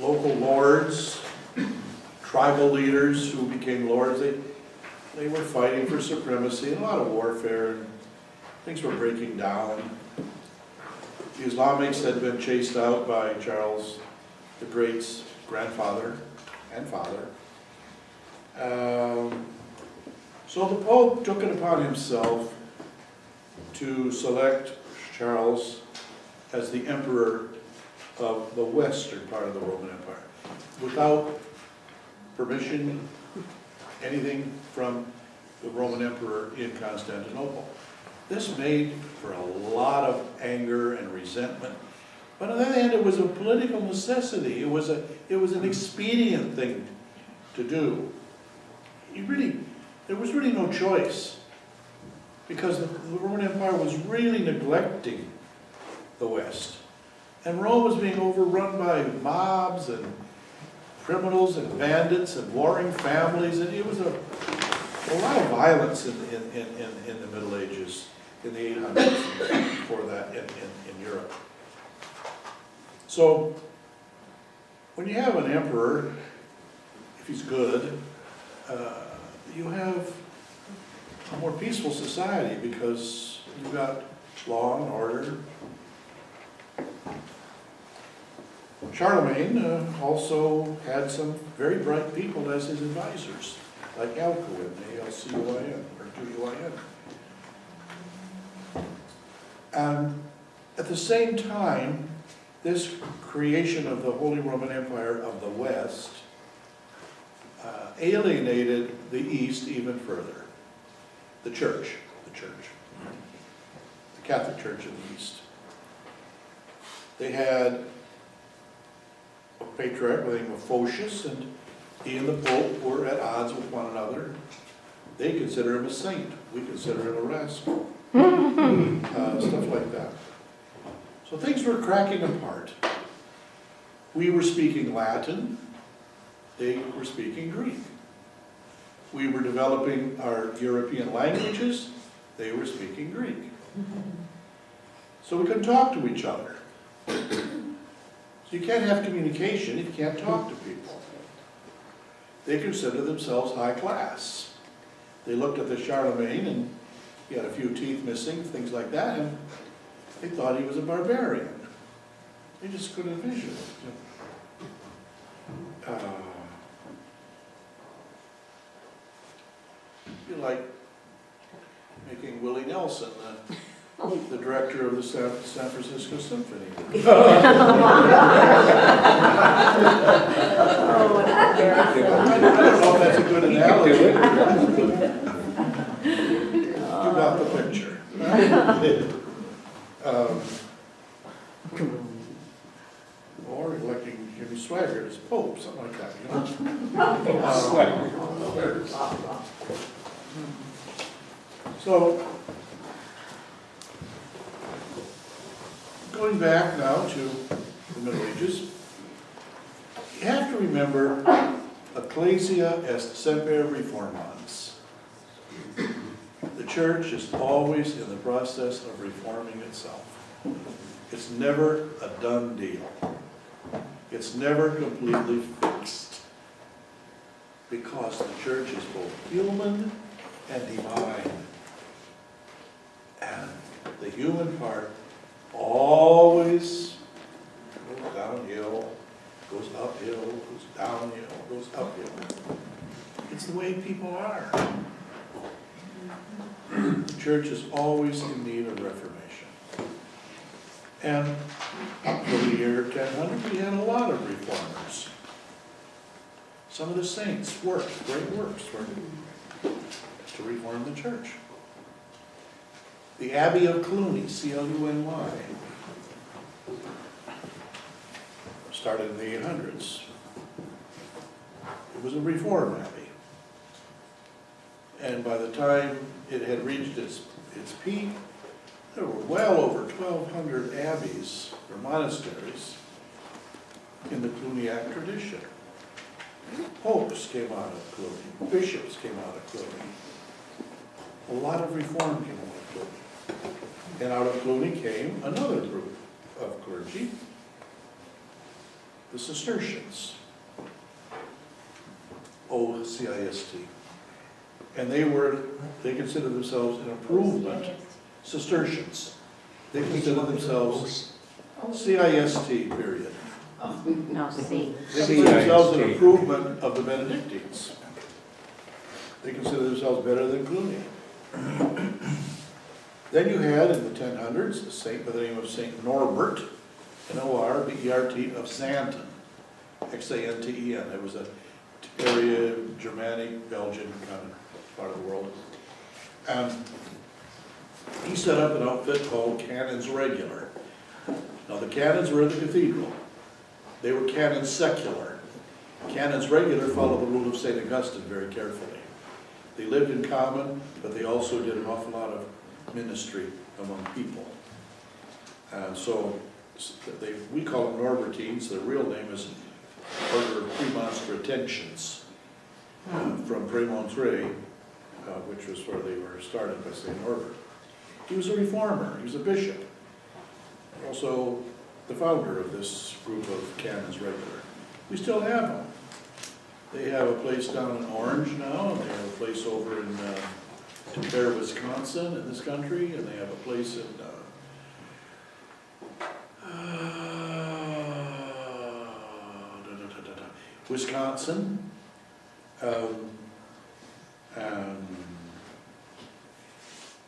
local lords, tribal leaders who became lords, they were fighting for supremacy, and a lot of warfare, and things were breaking down. The Islamics had been chased out by Charles the Great's grandfather and father. So the Pope took it upon himself to select Charles as the emperor of the western part of the Roman Empire, without permission, anything from the Roman emperor in Constantinople. This made for a lot of anger and resentment. But on the other hand, it was a political necessity. It was an expedient thing to do. There was really no choice, because the Roman Empire was really neglecting the West. And Rome was being overrun by mobs and criminals and bandits and warring families, and it was a lot of violence in the Middle Ages, in the 800s, and before that in Europe. So, when you have an emperor, if he's good, you have a more peaceful society, because you've got law and order. Charlemagne also had some very bright people as his advisors, like Alcuin, A-L-C-U-I-N, or Q-U-I-N. And at the same time, this creation of the Holy Roman Empire of the West alienated the East even further. The Catholic Church in the East. They had a patriarch by the name of Photius, and he and the Pope were at odds with one another. They consider him a saint. We consider him a rascal. Stuff like that. So things were cracking apart. We were speaking Latin. They were speaking Greek. We were developing our European languages. They were speaking Greek. So we couldn't talk to each other. So you can't have communication if you can't talk to people. They consider themselves high class. They looked at the Charlemagne, and he had a few teeth missing, things like that, and they thought he was a barbarian. They just couldn't envision it. You like making Willie Nelson the director of the San Francisco Symphony. Oh, what an embarrassment. I don't know if that's a good analogy. You got the picture. Or electing Jimmy Swaggart as Pope, something like that, you know? So, going back now to the Middle Ages, you have to remember Ecclesia est semper reformans. The church is always in the process of reforming itself. It's never a done deal. It's never completely fixed. Because the church is both human and divine. And the human part always goes downhill, goes uphill, goes downhill, goes uphill. It's the way people are. The church is always in need of reformation. And up to the year 1000, we had a lot of reformers. Some of the saints worked, great works to reform the church. The Abbey of Cluny, C-L-U-N-Y, started in the 800s. It was a reform abbey. And by the time it had reached its peak, there were well over 1,200 abbeys or monasteries in the Cluniac tradition. Popes came out of Cluny, bishops came out of Cluny. A lot of reform came out of Cluny. And out of Cluny came another group of clergy, the Cistercians, O-C-I-S-T. And they considered themselves an improvement, Cistercians. They considered themselves C-I-S-T, period. No, see. They considered themselves an improvement of the Benedictines. They considered themselves better than Cluny. Then you had, in the 1000s, a saint by the name of Saint Norbert, N-O-R-B-E-R-T, of Xanten, X-A-N-T-E-N. It was an area, Germanic, Belgian kind of part of the world. And he set up an outfit called Canons Regular. Now the canons were in the cathedral. They were canons secular. Canons Regular followed the rule of St. Augustine very carefully. They lived in common, but they also did an awful lot of ministry among people. And so we call them Norbertines. Their real name is Order of Premonstratensians, from Prémontré, which was where they were started by St. Norbert. He was a reformer. He was a bishop. Also the founder of this group of Canons Regular. We still have them. They have a place down in Orange now, and they have a place over in Bear, Wisconsin, in this country, and they have a place in Wisconsin, and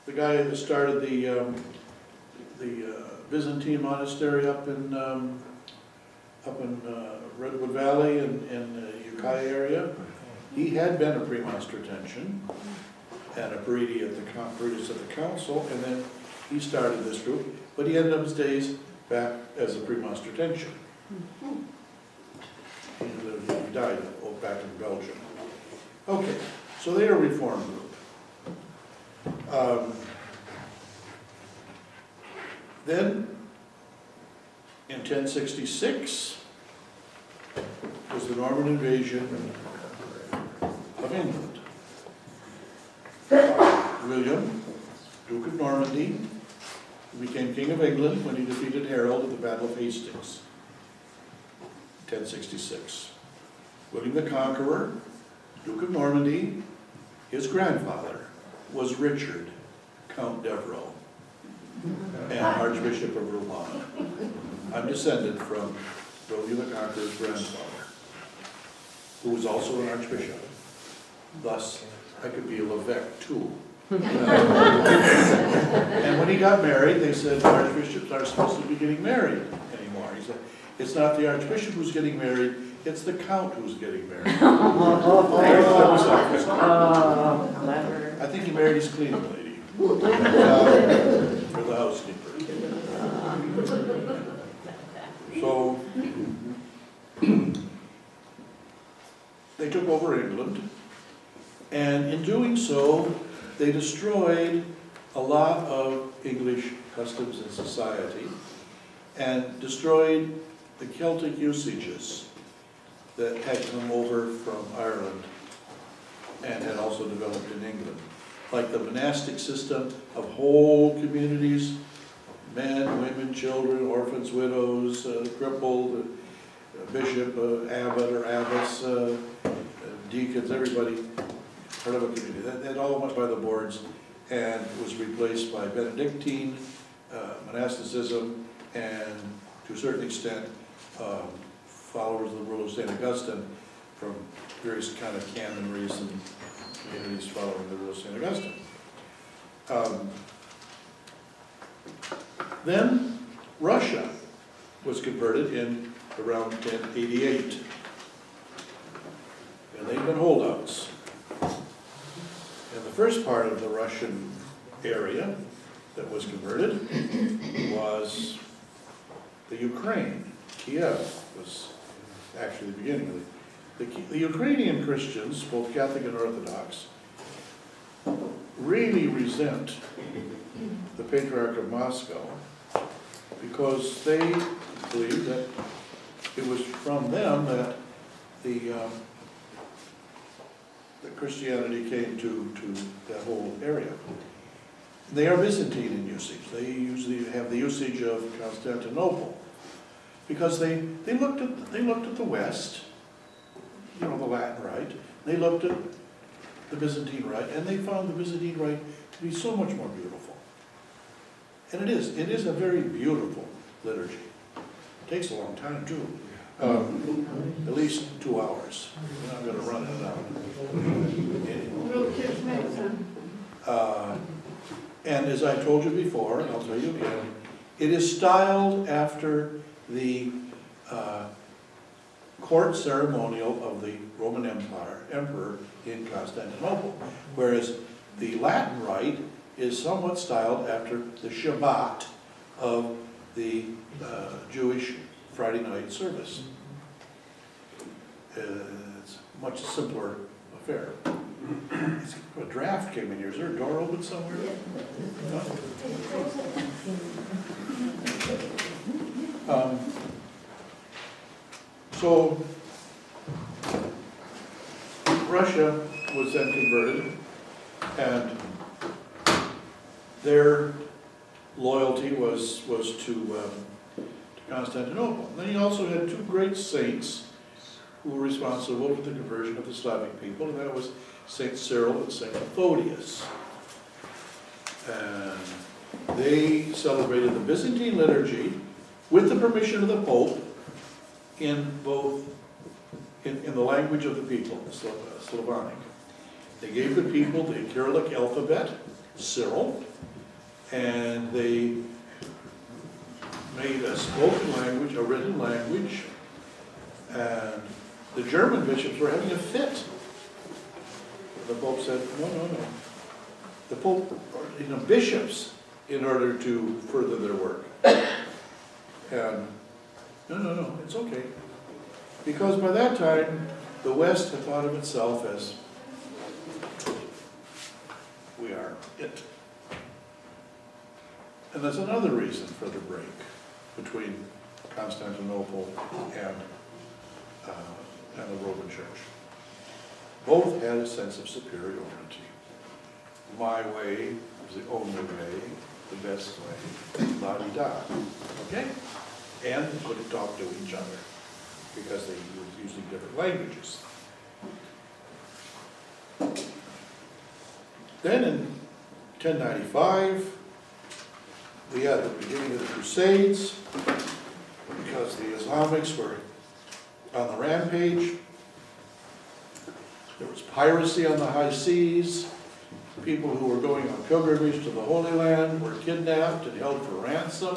the guy that started the Byzantine monastery up in Redwood Valley in the Ukiah area, he had been a Premonstratensian and a Brutus at the council, and then he started this group, but he ended up his days back as a Premonstratensian. He died back in Belgium. Okay, so they are a reform group. Then, in 1066, was the Norman invasion of England. William, Duke of Normandy, who became King of England when he defeated Harold at the Battle of Hastings, 1066. William the Conqueror, Duke of Normandy, his grandfather was Richard, Count Devereux, and Archbishop of Rouen. I'm descended from William the Conqueror's grandfather. who was also an archbishop. Thus, I could be a Levesque too. And when he got married, they said archbishops aren't supposed to be getting married anymore. He said, it's not the archbishop who's getting married, it's the count who's getting married. Clever. I think he married his cleaning lady. Or the housekeeper. So, they took over England, and in doing so, they destroyed a lot of English customs and society, and destroyed the Celtic usages that had come over from Ireland and had also developed in England, like the monastic system of whole communities, men, women, children, orphans, widows, crippled, bishop, abbot or abbess, deacons, everybody, part of a community. That all went by the boards and was replaced by Benedictine monasticism and, to a certain extent, followers of the rule of St. Augustine from various kind of canonries and communities following the rule of St. Augustine. Then Russia was converted in around 1088. And they've been holdouts. And the first part of the Russian area that was converted was the Ukraine. Kiev was actually the beginning of it. The Ukrainian Christians, both Catholic and Orthodox, really resent the Patriarch of Moscow because they believe that it was from them that that Christianity came to that whole area. They are Byzantine in usage. They usually have the usage of Constantinople because they looked at the West, you know, the Latin Rite. They looked at the Byzantine Rite, and they found the Byzantine Rite to be so much more beautiful. And it is a very beautiful liturgy. It takes a long time too. At least 2 hours. We're not going to run it out. Little kids make them. And as I told you before, and I'll tell you again, it is styled after the court ceremonial of the Roman Emperor in Constantinople, whereas the Latin Rite is somewhat styled after the Shabbat of the Jewish Friday night service. It's a much simpler affair. A draft came in here. Is there a door open somewhere? No? So Russia was then converted, and their loyalty was to Constantinople. And then you also had two great saints who were responsible for the conversion of the Slavic people, and that was Saint Cyril and Saint Methodius. And they celebrated the Byzantine liturgy with the permission of the Pope in the language of the people, Slavonic. They gave the people the Cyrillic alphabet, Cyril, and they made a spoken language, a written language, and the German bishops were having a fit. The Pope said, no. The Pope, bishops, in order to further their work. And no, it's okay. Because by that time, the West had thought of itself as, we are it. And that's another reason for the break between Constantinople and the Roman Church. Both had a sense of superiority. My way is the only way, the best way, la-di-da. Okay? And they couldn't talk to each other because they were using different languages. Then in 1095, we had the beginning of the Crusades because the Islamics were on the rampage. There was piracy on the high seas. People who were going on pilgrimage to the Holy Land were kidnapped and held for ransom,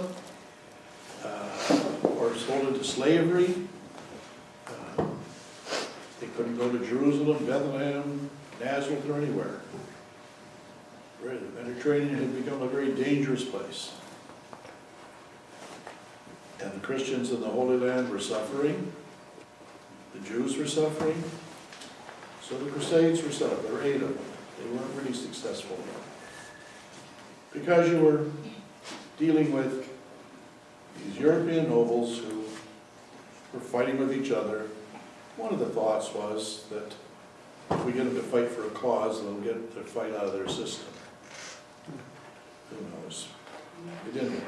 or sold into slavery. They couldn't go to Jerusalem, Bethlehem, Nazareth, or anywhere. The Mediterranean had become a very dangerous place. And the Christians in the Holy Land were suffering. The Jews were suffering. So the Crusades were set up. There were 8 of them. They weren't really successful. Because you were dealing with these European nobles who were fighting with each other, one of the thoughts was that if we get them to fight for a cause, they'll get the fight out of their system. Who knows? It didn't work.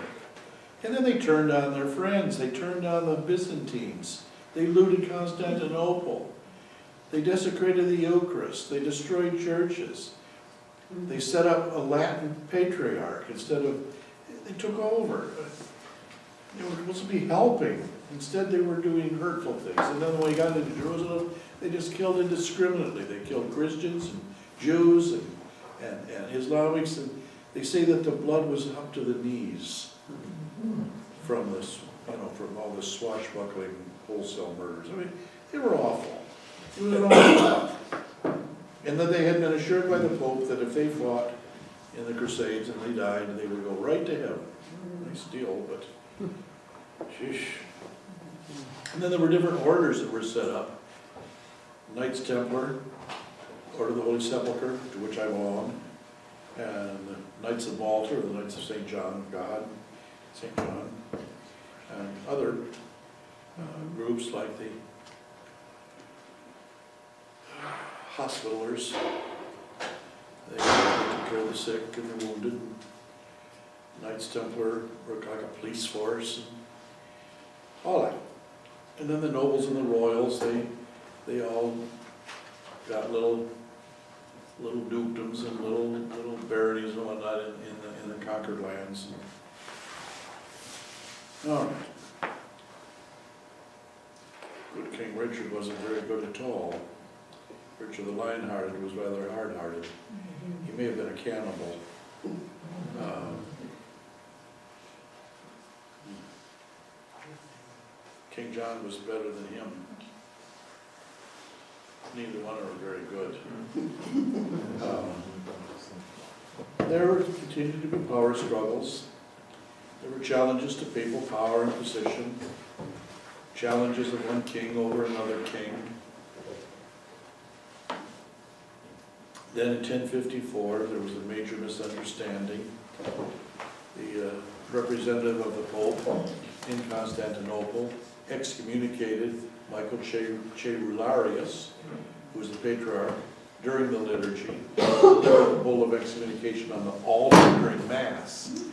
And then they turned on their friends. They turned on the Byzantines. They looted Constantinople. They desecrated the Eucharist. They destroyed churches. They set up a Latin patriarch instead of, they took over. They were supposed to be helping. Instead, they were doing hurtful things. And then when we got into Jerusalem, they just killed indiscriminately. They killed Christians and Jews and Islamics. And they say that the blood was up to the knees from this, from all this swashbuckling wholesale murders. I mean, they were awful. It was an awful lot. And that they had been assured by the Pope that if they fought in the Crusades and they died, they would go right to heaven. Nice deal, but sheesh. And then there were different orders that were set up. Knights Templar, Order of the Holy Sepulchre, to which I belong, and the Knights of Malta, or the Knights of St. John of God, St. John, and other groups like the Hospitallers. They took care of the sick and the wounded. Knights Templar worked like a police force, and all that. And then the nobles and the royals, they all got little dukedoms and little baronies and whatnot in the conquered lands. All right. Good King Richard wasn't very good at all. Richard the Lionhearted was rather hard-hearted. He may have been a cannibal. King John was better than him. Neither one of them were very good. There continued to be power struggles. There were challenges to papal power and position, challenges of one king over another king. Then in 1054, there was a major misunderstanding. The representative of the Pope in Constantinople excommunicated Michael Cherularius, who was the patriarch, during the liturgy, delivered a bull of excommunication on the altar during Mass.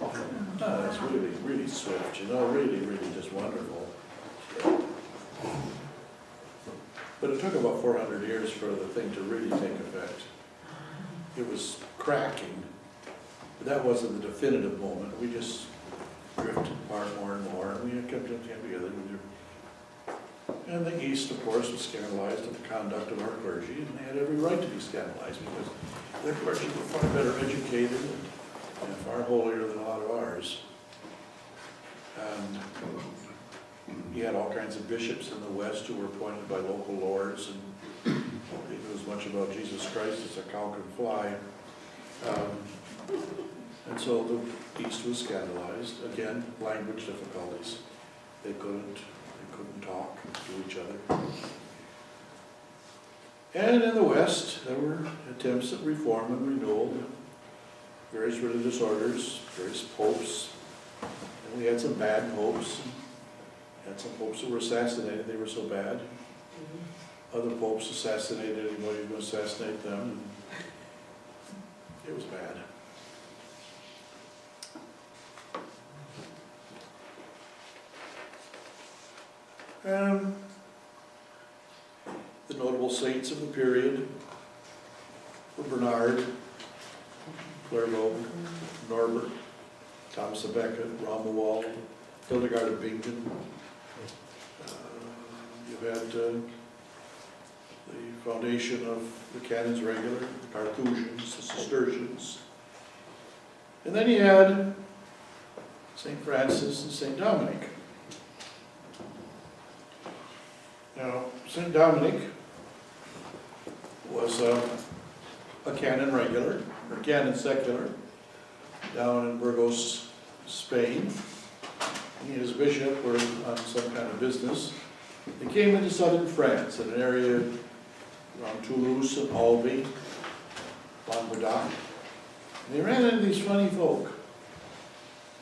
That's really, really swift, really, really just wonderful. But it took about 400 years for the thing to really take effect. It was cracking, but that wasn't the definitive moment. We just drifted apart more and more, and we kept together. And the East, of course, was scandalized at the conduct of our clergy, and they had every right to be scandalized because their clergy were far better educated and far holier than a lot of ours. And he had all kinds of bishops in the West who were appointed by local lords, and they knew as much about Jesus Christ as a cow can fly. And so the East was scandalized. Again, language difficulties. They couldn't talk to each other. And in the West, there were attempts at reform and renewal, various religious orders, various popes, and we had some bad popes. We had some popes that were assassinated, they were so bad. Other popes assassinated anybody who would assassinate them. It was bad. The notable saints of the period were Bernard, Clairvaux, Norbert, Thomas of Becket, Romuald, Hildegard of Bingen. You had the foundation of the Canons Regular, the Carthusians, the Cistercians. And then you had St. Francis and St. Dominic. Now, St. Dominic was a canon regular, or canon secular, down in Burgos, Spain. He and his bishop were on some kind of business. They came into southern France, in an area around Toulouse and Albi, Languedoc. And they ran into these funny folk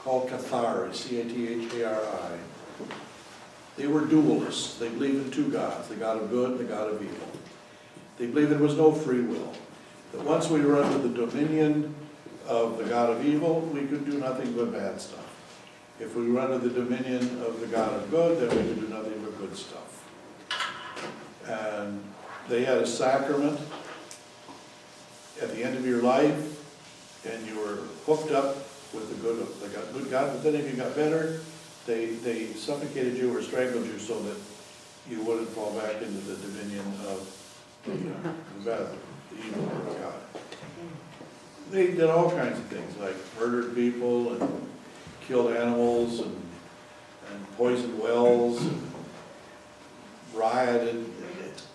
called Cathari, C-A-T-H-A-R-I. They were dualists. They believed in two gods, the God of good and the God of evil. They believed there was no free will. That once we were under the dominion of the God of evil, we could do nothing but bad stuff. If we were under the dominion of the God of good, then we could do nothing but good stuff. And they had a sacrament at the end of your life, and you were hooked up with the good God, but then if you got better, they suffocated you or strangled you so that you wouldn't fall back into the dominion of the bad, the evil God. They did all kinds of things, like murdered people and killed animals and poisoned wells and rioted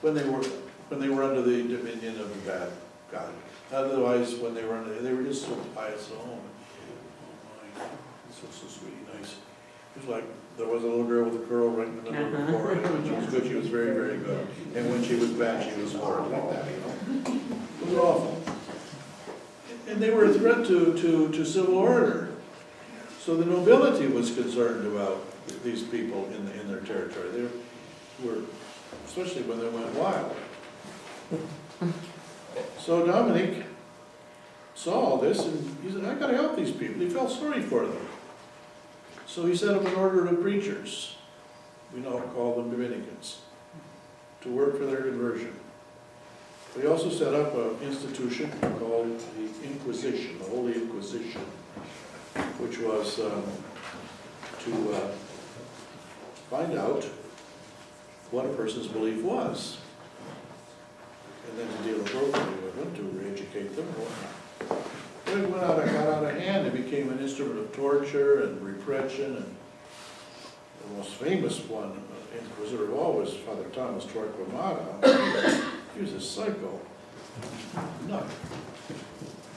when they were under the dominion of the bad God. Otherwise, when they were just so pious at home. Oh my, so sweet, nice. It was like there was a little girl with a curl right in the middle of her forehead. When she was good, she was very, very good. And when she was bad, she was horrible, like that, you know. It was awful. And they were a threat to civil order. So the nobility was concerned about these people in their territory. They were, especially when they went wild. So Dominic saw all this and he said, I gotta help these people. He felt sorry for them. So he set up an order of preachers, we now call them Dominicans, to work for their conversion. But he also set up an institution called the Inquisition, the Holy Inquisition, which was to find out what a person's belief was, and then to deal appropriately with them, to re-educate them. When it got out of hand, it became an instrument of torture and repression, and the most famous one, Inquisitor of all, was Father Thomas Torquemada. He was a psycho, nut,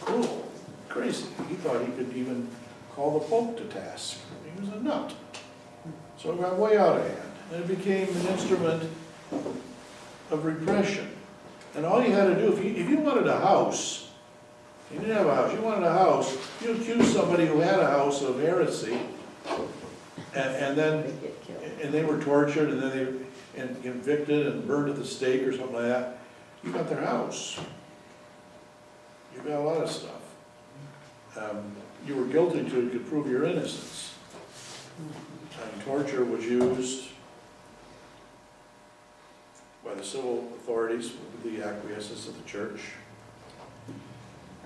cruel, crazy. He thought he could even call the Pope to task. He was a nut. So it got way out of hand, and it became an instrument of repression. And all you had to do, if you wanted a house, you didn't have a house, you wanted a house, you accused somebody who had a house of heresy, and they were tortured, and then they convicted and burned at the stake or something like that. You got their house. You got a lot of stuff. You were guilty until you could prove your innocence. And torture was used by the civil authorities with the acquiescence of the church.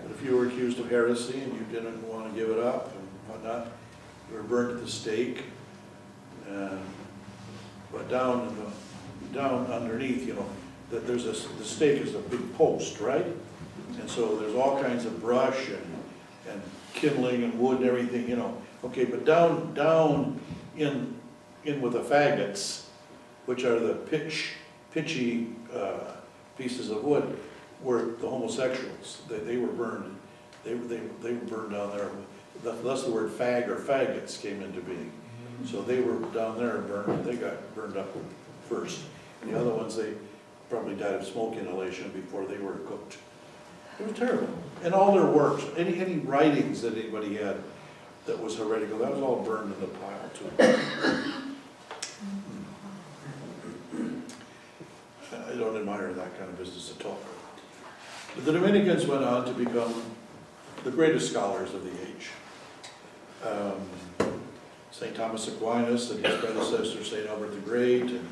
But if you were accused of heresy and you didn't want to give it up and whatnot, you were burned at the stake. But down underneath, you know, the stake is a big post, right? And so there's all kinds of brush and kindling and wood and everything, you know. Okay, but down in with the faggots, which are the pitchy pieces of wood, were the homosexuals. They were burned. They were burned down there. Thus the word fag or faggots came into being. So they were down there burned. They got burned up first. And the other ones, they probably died of smoke inhalation before they were cooked. It was terrible. And all their works, any writings that anybody had that was heretical, that was all burned in the pile too. I don't admire that kind of business at all. But the Dominicans went on to become the greatest scholars of the age. St. Thomas Aquinas and his predecessor, St. Albert the Great, and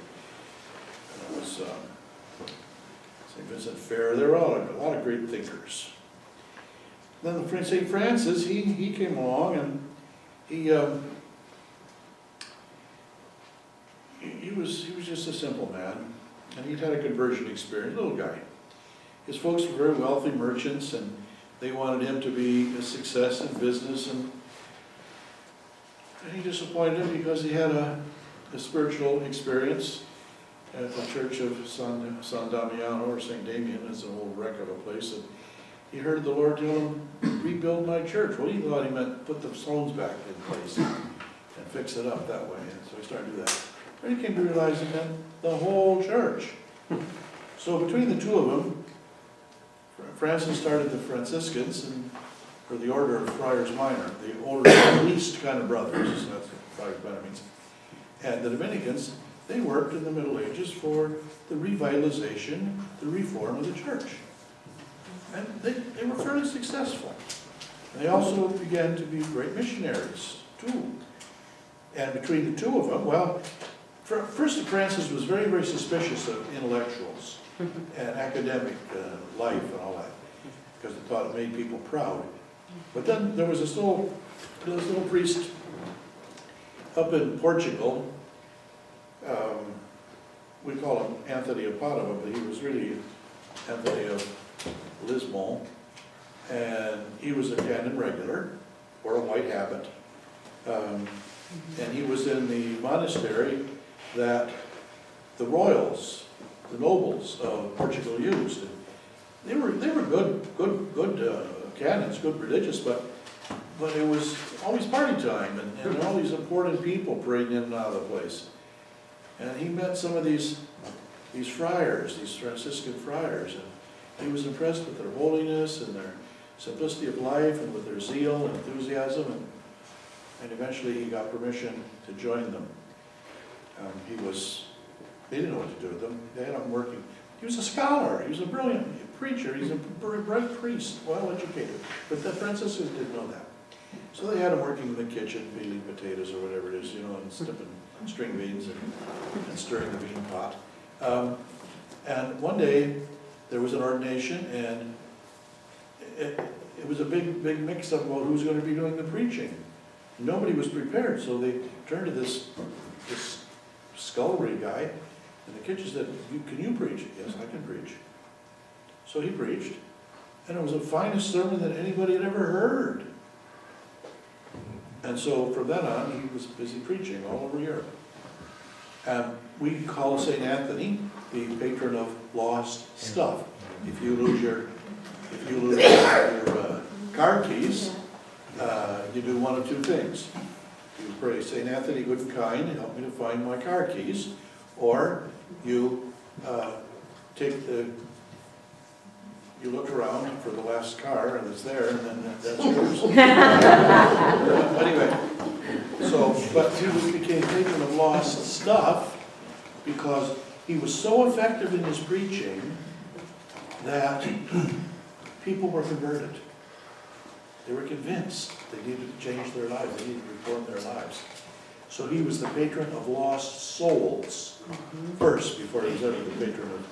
it was St. Vincent Ferrer. There were a lot of great thinkers. Then St. Francis, he came along, and he was just a simple man. and he'd had a conversion experience, little guy. His folks were very wealthy merchants, and they wanted him to be a success in business, and he disappointed him because he had a spiritual experience at the church of San Damiano, or St. Damien. It's an old wreck of a place, and he heard the Lord tell him, rebuild my church. Well, he thought he meant put the stones back in place and fix it up that way, and so he started to do that. But he came to realize it meant the whole church. So between the two of them, Francis started the Franciscans, or the Order of Friars Minor, the older, least kind of brothers, so that's what Friars Minor means. And the Dominicans, they worked in the Middle Ages for the revitalization, the reform of the church. And they were fairly successful. And they also began to be great missionaries, too. And between the two of them, well, first Francis was very, very suspicious of intellectuals and academic life and all that, because he thought it made people proud. But then there was this little priest up in Portugal. We call him Anthony of Padua, but he was really Anthony of Lisbon. And he was a canon regular, wore a white habit. And he was in the monastery that the royals, the nobles of Portugal used. And they were good canons, good religious, but it was always party time, and all these important people praying in and out of the place. And he met some of these friars, these Franciscan friars, and he was impressed with their holiness and their simplicity of life and with their zeal and enthusiasm, and eventually he got permission to join them. They didn't know what to do with him. They had him working. He was a scholar. He was a brilliant preacher. He's a bright priest, well educated. But the Franciscans didn't know that. So they had him working in the kitchen, peeling potatoes or whatever it is, and snipping string beans and stirring the bean pot. And one day there was an ordination, and it was a big mix-up about who's going to be doing the preaching. Nobody was prepared, so they turned to this scullery guy in the kitchen, said, can you preach? Yes, I can preach. So he preached, and it was the finest sermon that anybody had ever heard. And so from then on, he was busy preaching all over Europe. And we call St. Anthony the patron of lost stuff. If you lose your car keys, you do one of two things. You pray, St. Anthony, good and kind, help me to find my car keys, or you you look around for the last car and it's there, and then that's yours. Anyway, but he became patron of lost stuff because he was so effective in his preaching that people were converted. They were convinced they needed to change their lives, they needed to reform their lives. So he was the patron of lost souls first, before he was ever the patron of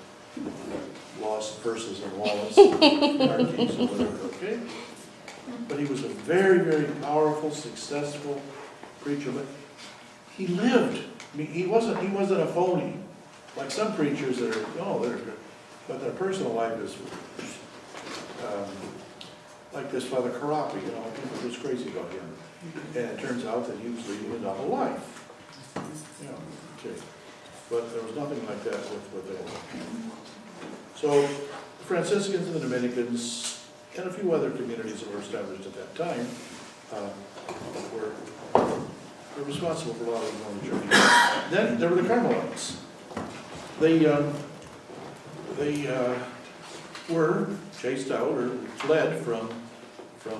lost purses and wallets and car keys or whatever, okay? But he was a very, very powerful, successful preacher. But he lived. I mean, he wasn't a phony. Like some preachers that are, but their personal life is like this Father Carapi, people were just crazy about him. And it turns out that he was leading a double life. Okay. But there was nothing like that with them. So the Franciscans and the Dominicans and a few other communities that were established at that time were responsible for a lot of the going journeys. Then there were the Carmelites. They were chased out or fled from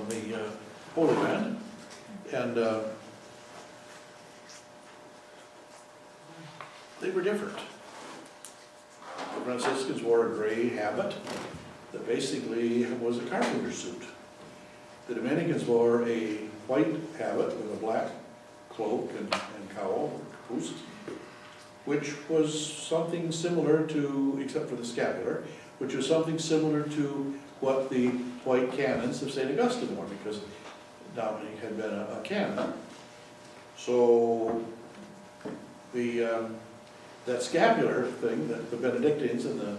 the Holy Land, and they were different. The Franciscans wore a gray habit that basically was a carpenter suit. The Dominicans wore a white habit with a black cloak and cowl, or capuce, which was something similar to, except for the scapular, which was something similar to what the white canons of St. Augustine wore, because Dominic had been a canon. So the that scapular thing that the Benedictines and the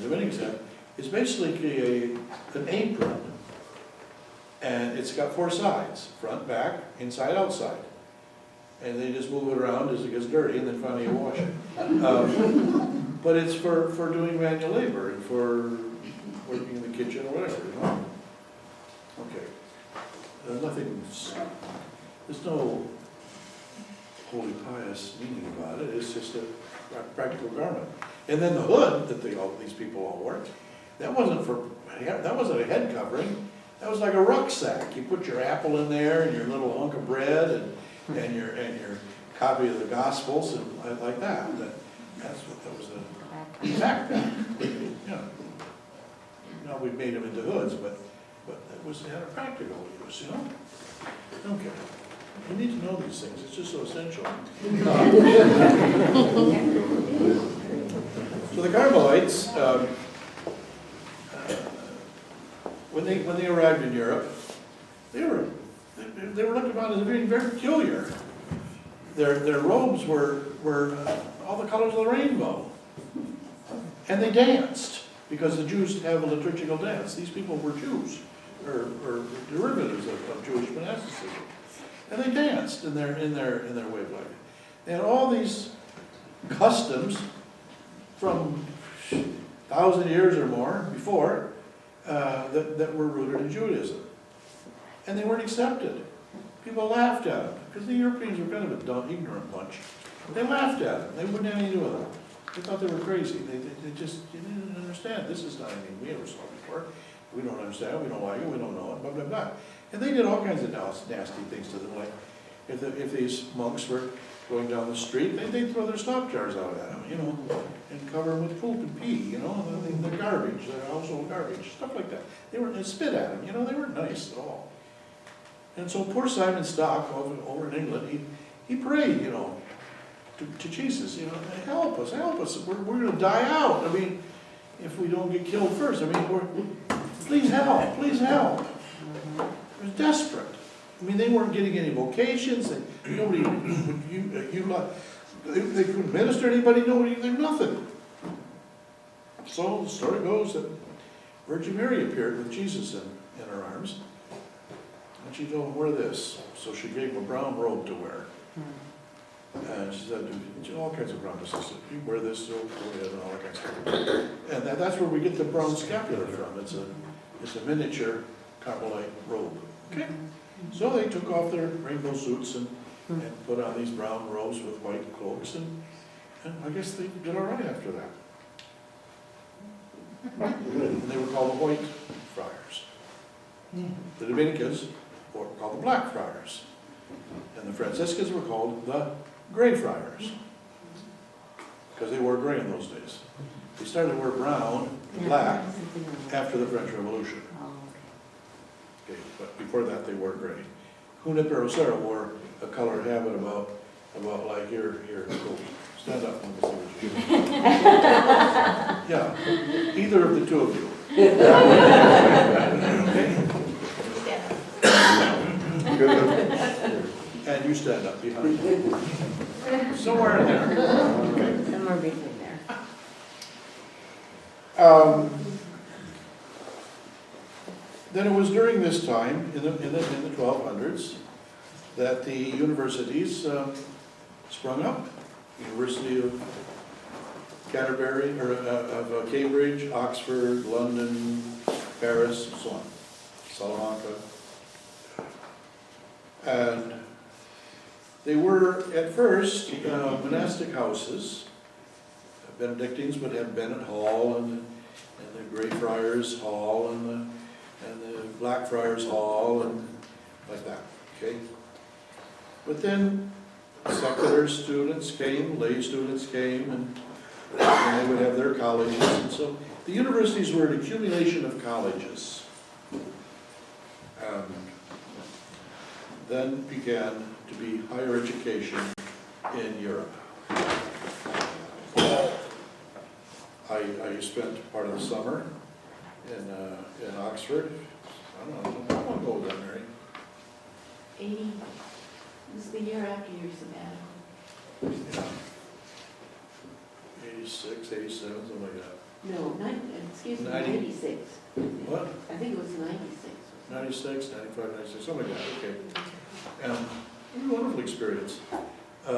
Dominicans have is basically an apron. And it's got 4 sides, front, back, inside, outside. And they just move it around as it gets dirty and then finally you wash it. But it's for doing manual labor and for working in the kitchen or whatever, you know? Okay. There's no holy pious meaning about it, it's just a practical garment. And then the hood that these people all wore, that wasn't a head covering, that was like a rucksack. You put your apple in there and your little hunk of bread and your copy of the Gospels and like that. That's what that was a backpack. Yeah. Now we've made them into hoods, but it had a practical use, you know? Okay. You need to know these things, it's just so essential. So the Carmelites, when they arrived in Europe, they were looked upon as being very peculiar. Their robes were all the colors of the rainbow, and they danced because the Jews have a liturgical dance. These people were Jews, or derivatives of Jewish monasticism, and they danced in their way of life. They had all these customs from 1,000 years or more before that were rooted in Judaism, and they weren't accepted. People laughed at them because the Europeans were kind of a dumb, ignorant bunch. They laughed at them. They wouldn't have anything to do with them. They thought they were crazy. They didn't understand. This is not anything we ever saw before. We don't understand. We don't like it. We don't know it. Blah blah blah. And they did all kinds of nasty things to them. Like if these monks were going down the street, they'd throw their stop jars out at them, you know, and cover them with poop and pee, you know, the garbage, their household garbage, stuff like that. They were spit at them, you know. They weren't nice at all. And so poor Simon Stock over in England, he prayed, you know, to Jesus, you know, help us, we're going to die out. I mean, if we don't get killed first, I mean, please help, please help. It was desperate. I mean, they weren't getting any vocations, and nobody, they couldn't minister to anybody, nothing. So the story goes that Virgin Mary appeared with Jesus in her arms, and she told him, wear this. So she gave him a brown robe to wear. And she said, all kinds of promises. You wear this, you'll go ahead, and all that kind of stuff. And that's where we get the brown scapular from. It's a miniature Carmelite robe. Okay? So they took off their rainbow suits and put on these brown robes with white cloaks, and I guess they did all right after that. And they were called the White Friars. The Dominicans were called the Black Friars. And the Franciscans were called the Gray Friars, because they wore gray in those days. They started to wear brown and black after the French Revolution. Okay, but before that they wore gray. Junipero Rosera wore a color habit about like here, go, stand up and let me see what you do. Yeah, either of the two of you. Okay? And you stand up behind me. Somewhere in there. Okay. Somewhere between there. Then it was during this time, in the 1200s, that the universities sprung up. University of Canterbury, or of Cambridge, Oxford, London, Paris, so on, Salamanca. And they were, at first, monastic houses. Benedictines would have Bennett Hall, and the Grey Friars Hall, and the Black Friars Hall, and like that, okay? But then secular students came, lay students came, and they would have their colleges, and so the universities were an accumulation of colleges. Then began to be higher education in Europe. I spent part of the summer in Oxford. I don't know, how long ago was that, Mary? 80, this is the year after your sabbatical. Yeah. 86, 87, something like that. No, excuse me, 90. 96. What? I think it was 96. 96, 95, 96, something like that, okay. And it was a wonderful experience. I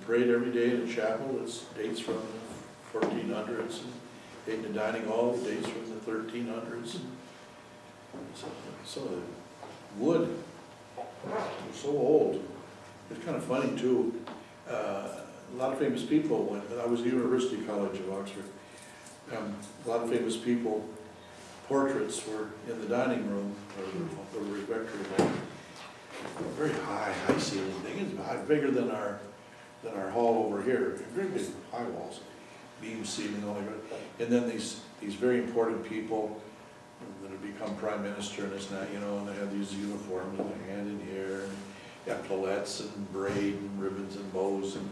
prayed every day in the chapel. It's dates from the 1400s, and ate in the dining hall, dates from the 1300s. Some of the wood was so old. It's kind of funny too. A lot of famous people went. I was at the University College of Oxford. A lot of famous people, portraits were in the dining room or the refectory hall. Very high ceiling thing. It's bigger than our hall over here. Very big high walls, beam ceiling, all that. And then these very important people that have become prime minister and this and that, you know, and they have these uniforms and their hand in here, and epaulettes and braid and ribbons and bows, and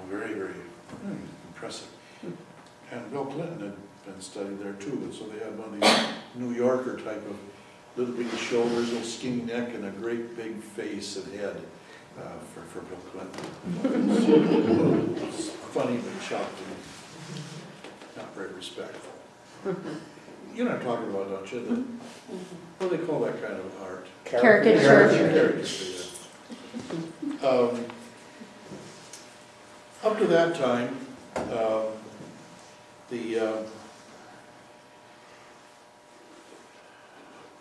very, very impressive. And Bill Clinton had been studied there too, and so they had one of these New Yorker type of little bitty shoulders, little skinny neck, and a great big face and head for Bill Clinton. It's funny but shocked and not very respectful. You know what I'm talking about, don't you? What do they call that kind of art? Caricature. Caricature, yeah. Up to that time,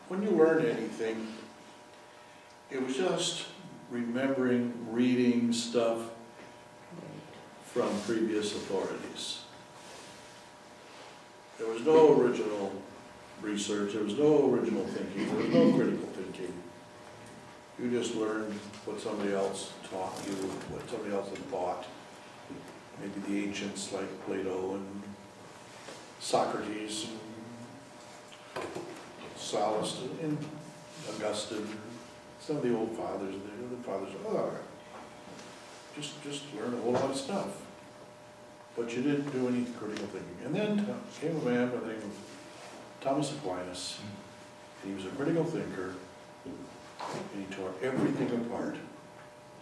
when you learn anything, it was just remembering, reading stuff from previous authorities. There was no original research, there was no original thinking, there was no critical thinking. You just learned what somebody else taught you, what somebody else had thought. Maybe the ancients like Plato and Socrates and Sallust and Augustine, some of the old fathers, just learn a whole lot of stuff. But you didn't do any critical thinking. And then came a man by the name of Thomas Aquinas, and he was a critical thinker, and he tore everything apart.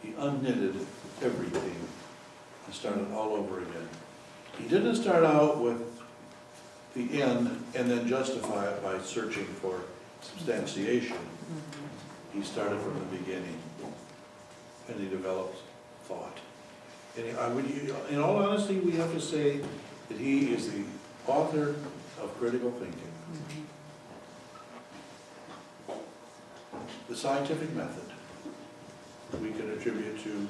He unknitted everything and started all over again. He didn't start out with the end and then justify it by searching for substantiation. He started from the beginning, and he developed thought. And in all honesty, we have to say that he is the author of critical thinking. The scientific method we can attribute to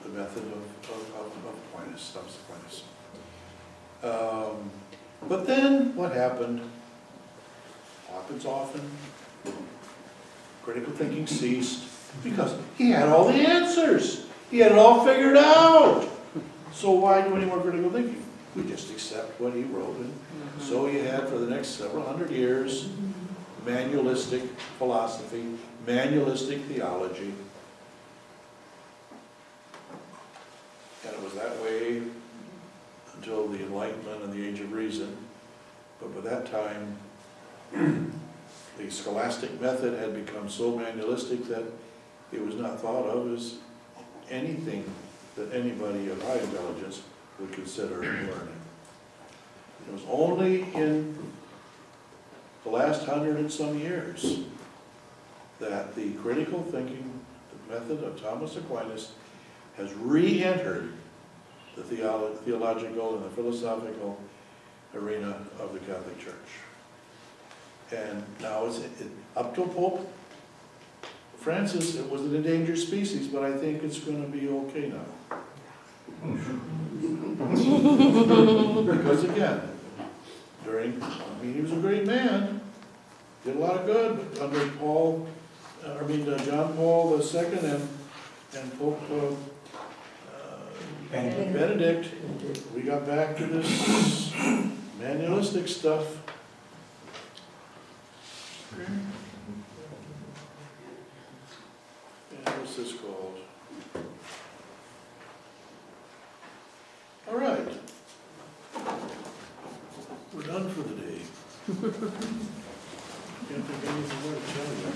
the method of Aquinas, Thomas Aquinas. But then what happened? Happens often. Critical thinking ceased because he had all the answers. He had it all figured out. So why do any more critical thinking? We just accept what he wrote. And so you had for the next several hundred years manualistic philosophy, manualistic theology. And it was that way until the Enlightenment and the Age of Reason. But by that time, the scholastic method had become so manualistic that it was not thought of as anything that anybody of high intelligence would consider learning. It was only in the last 100 and some years that the critical thinking method of Thomas Aquinas has re-entered the theological and the philosophical arena of the Catholic Church. And now it's up to Pope Francis. It was an endangered species, but I think it's going to be okay now. Because again, he was a great man, did a lot of good, but under John Paul II and Pope Benedict, we got back to this manualistic stuff. Okay. And what's this called? All right. We're done for the day. Can't think of anything more to tell you.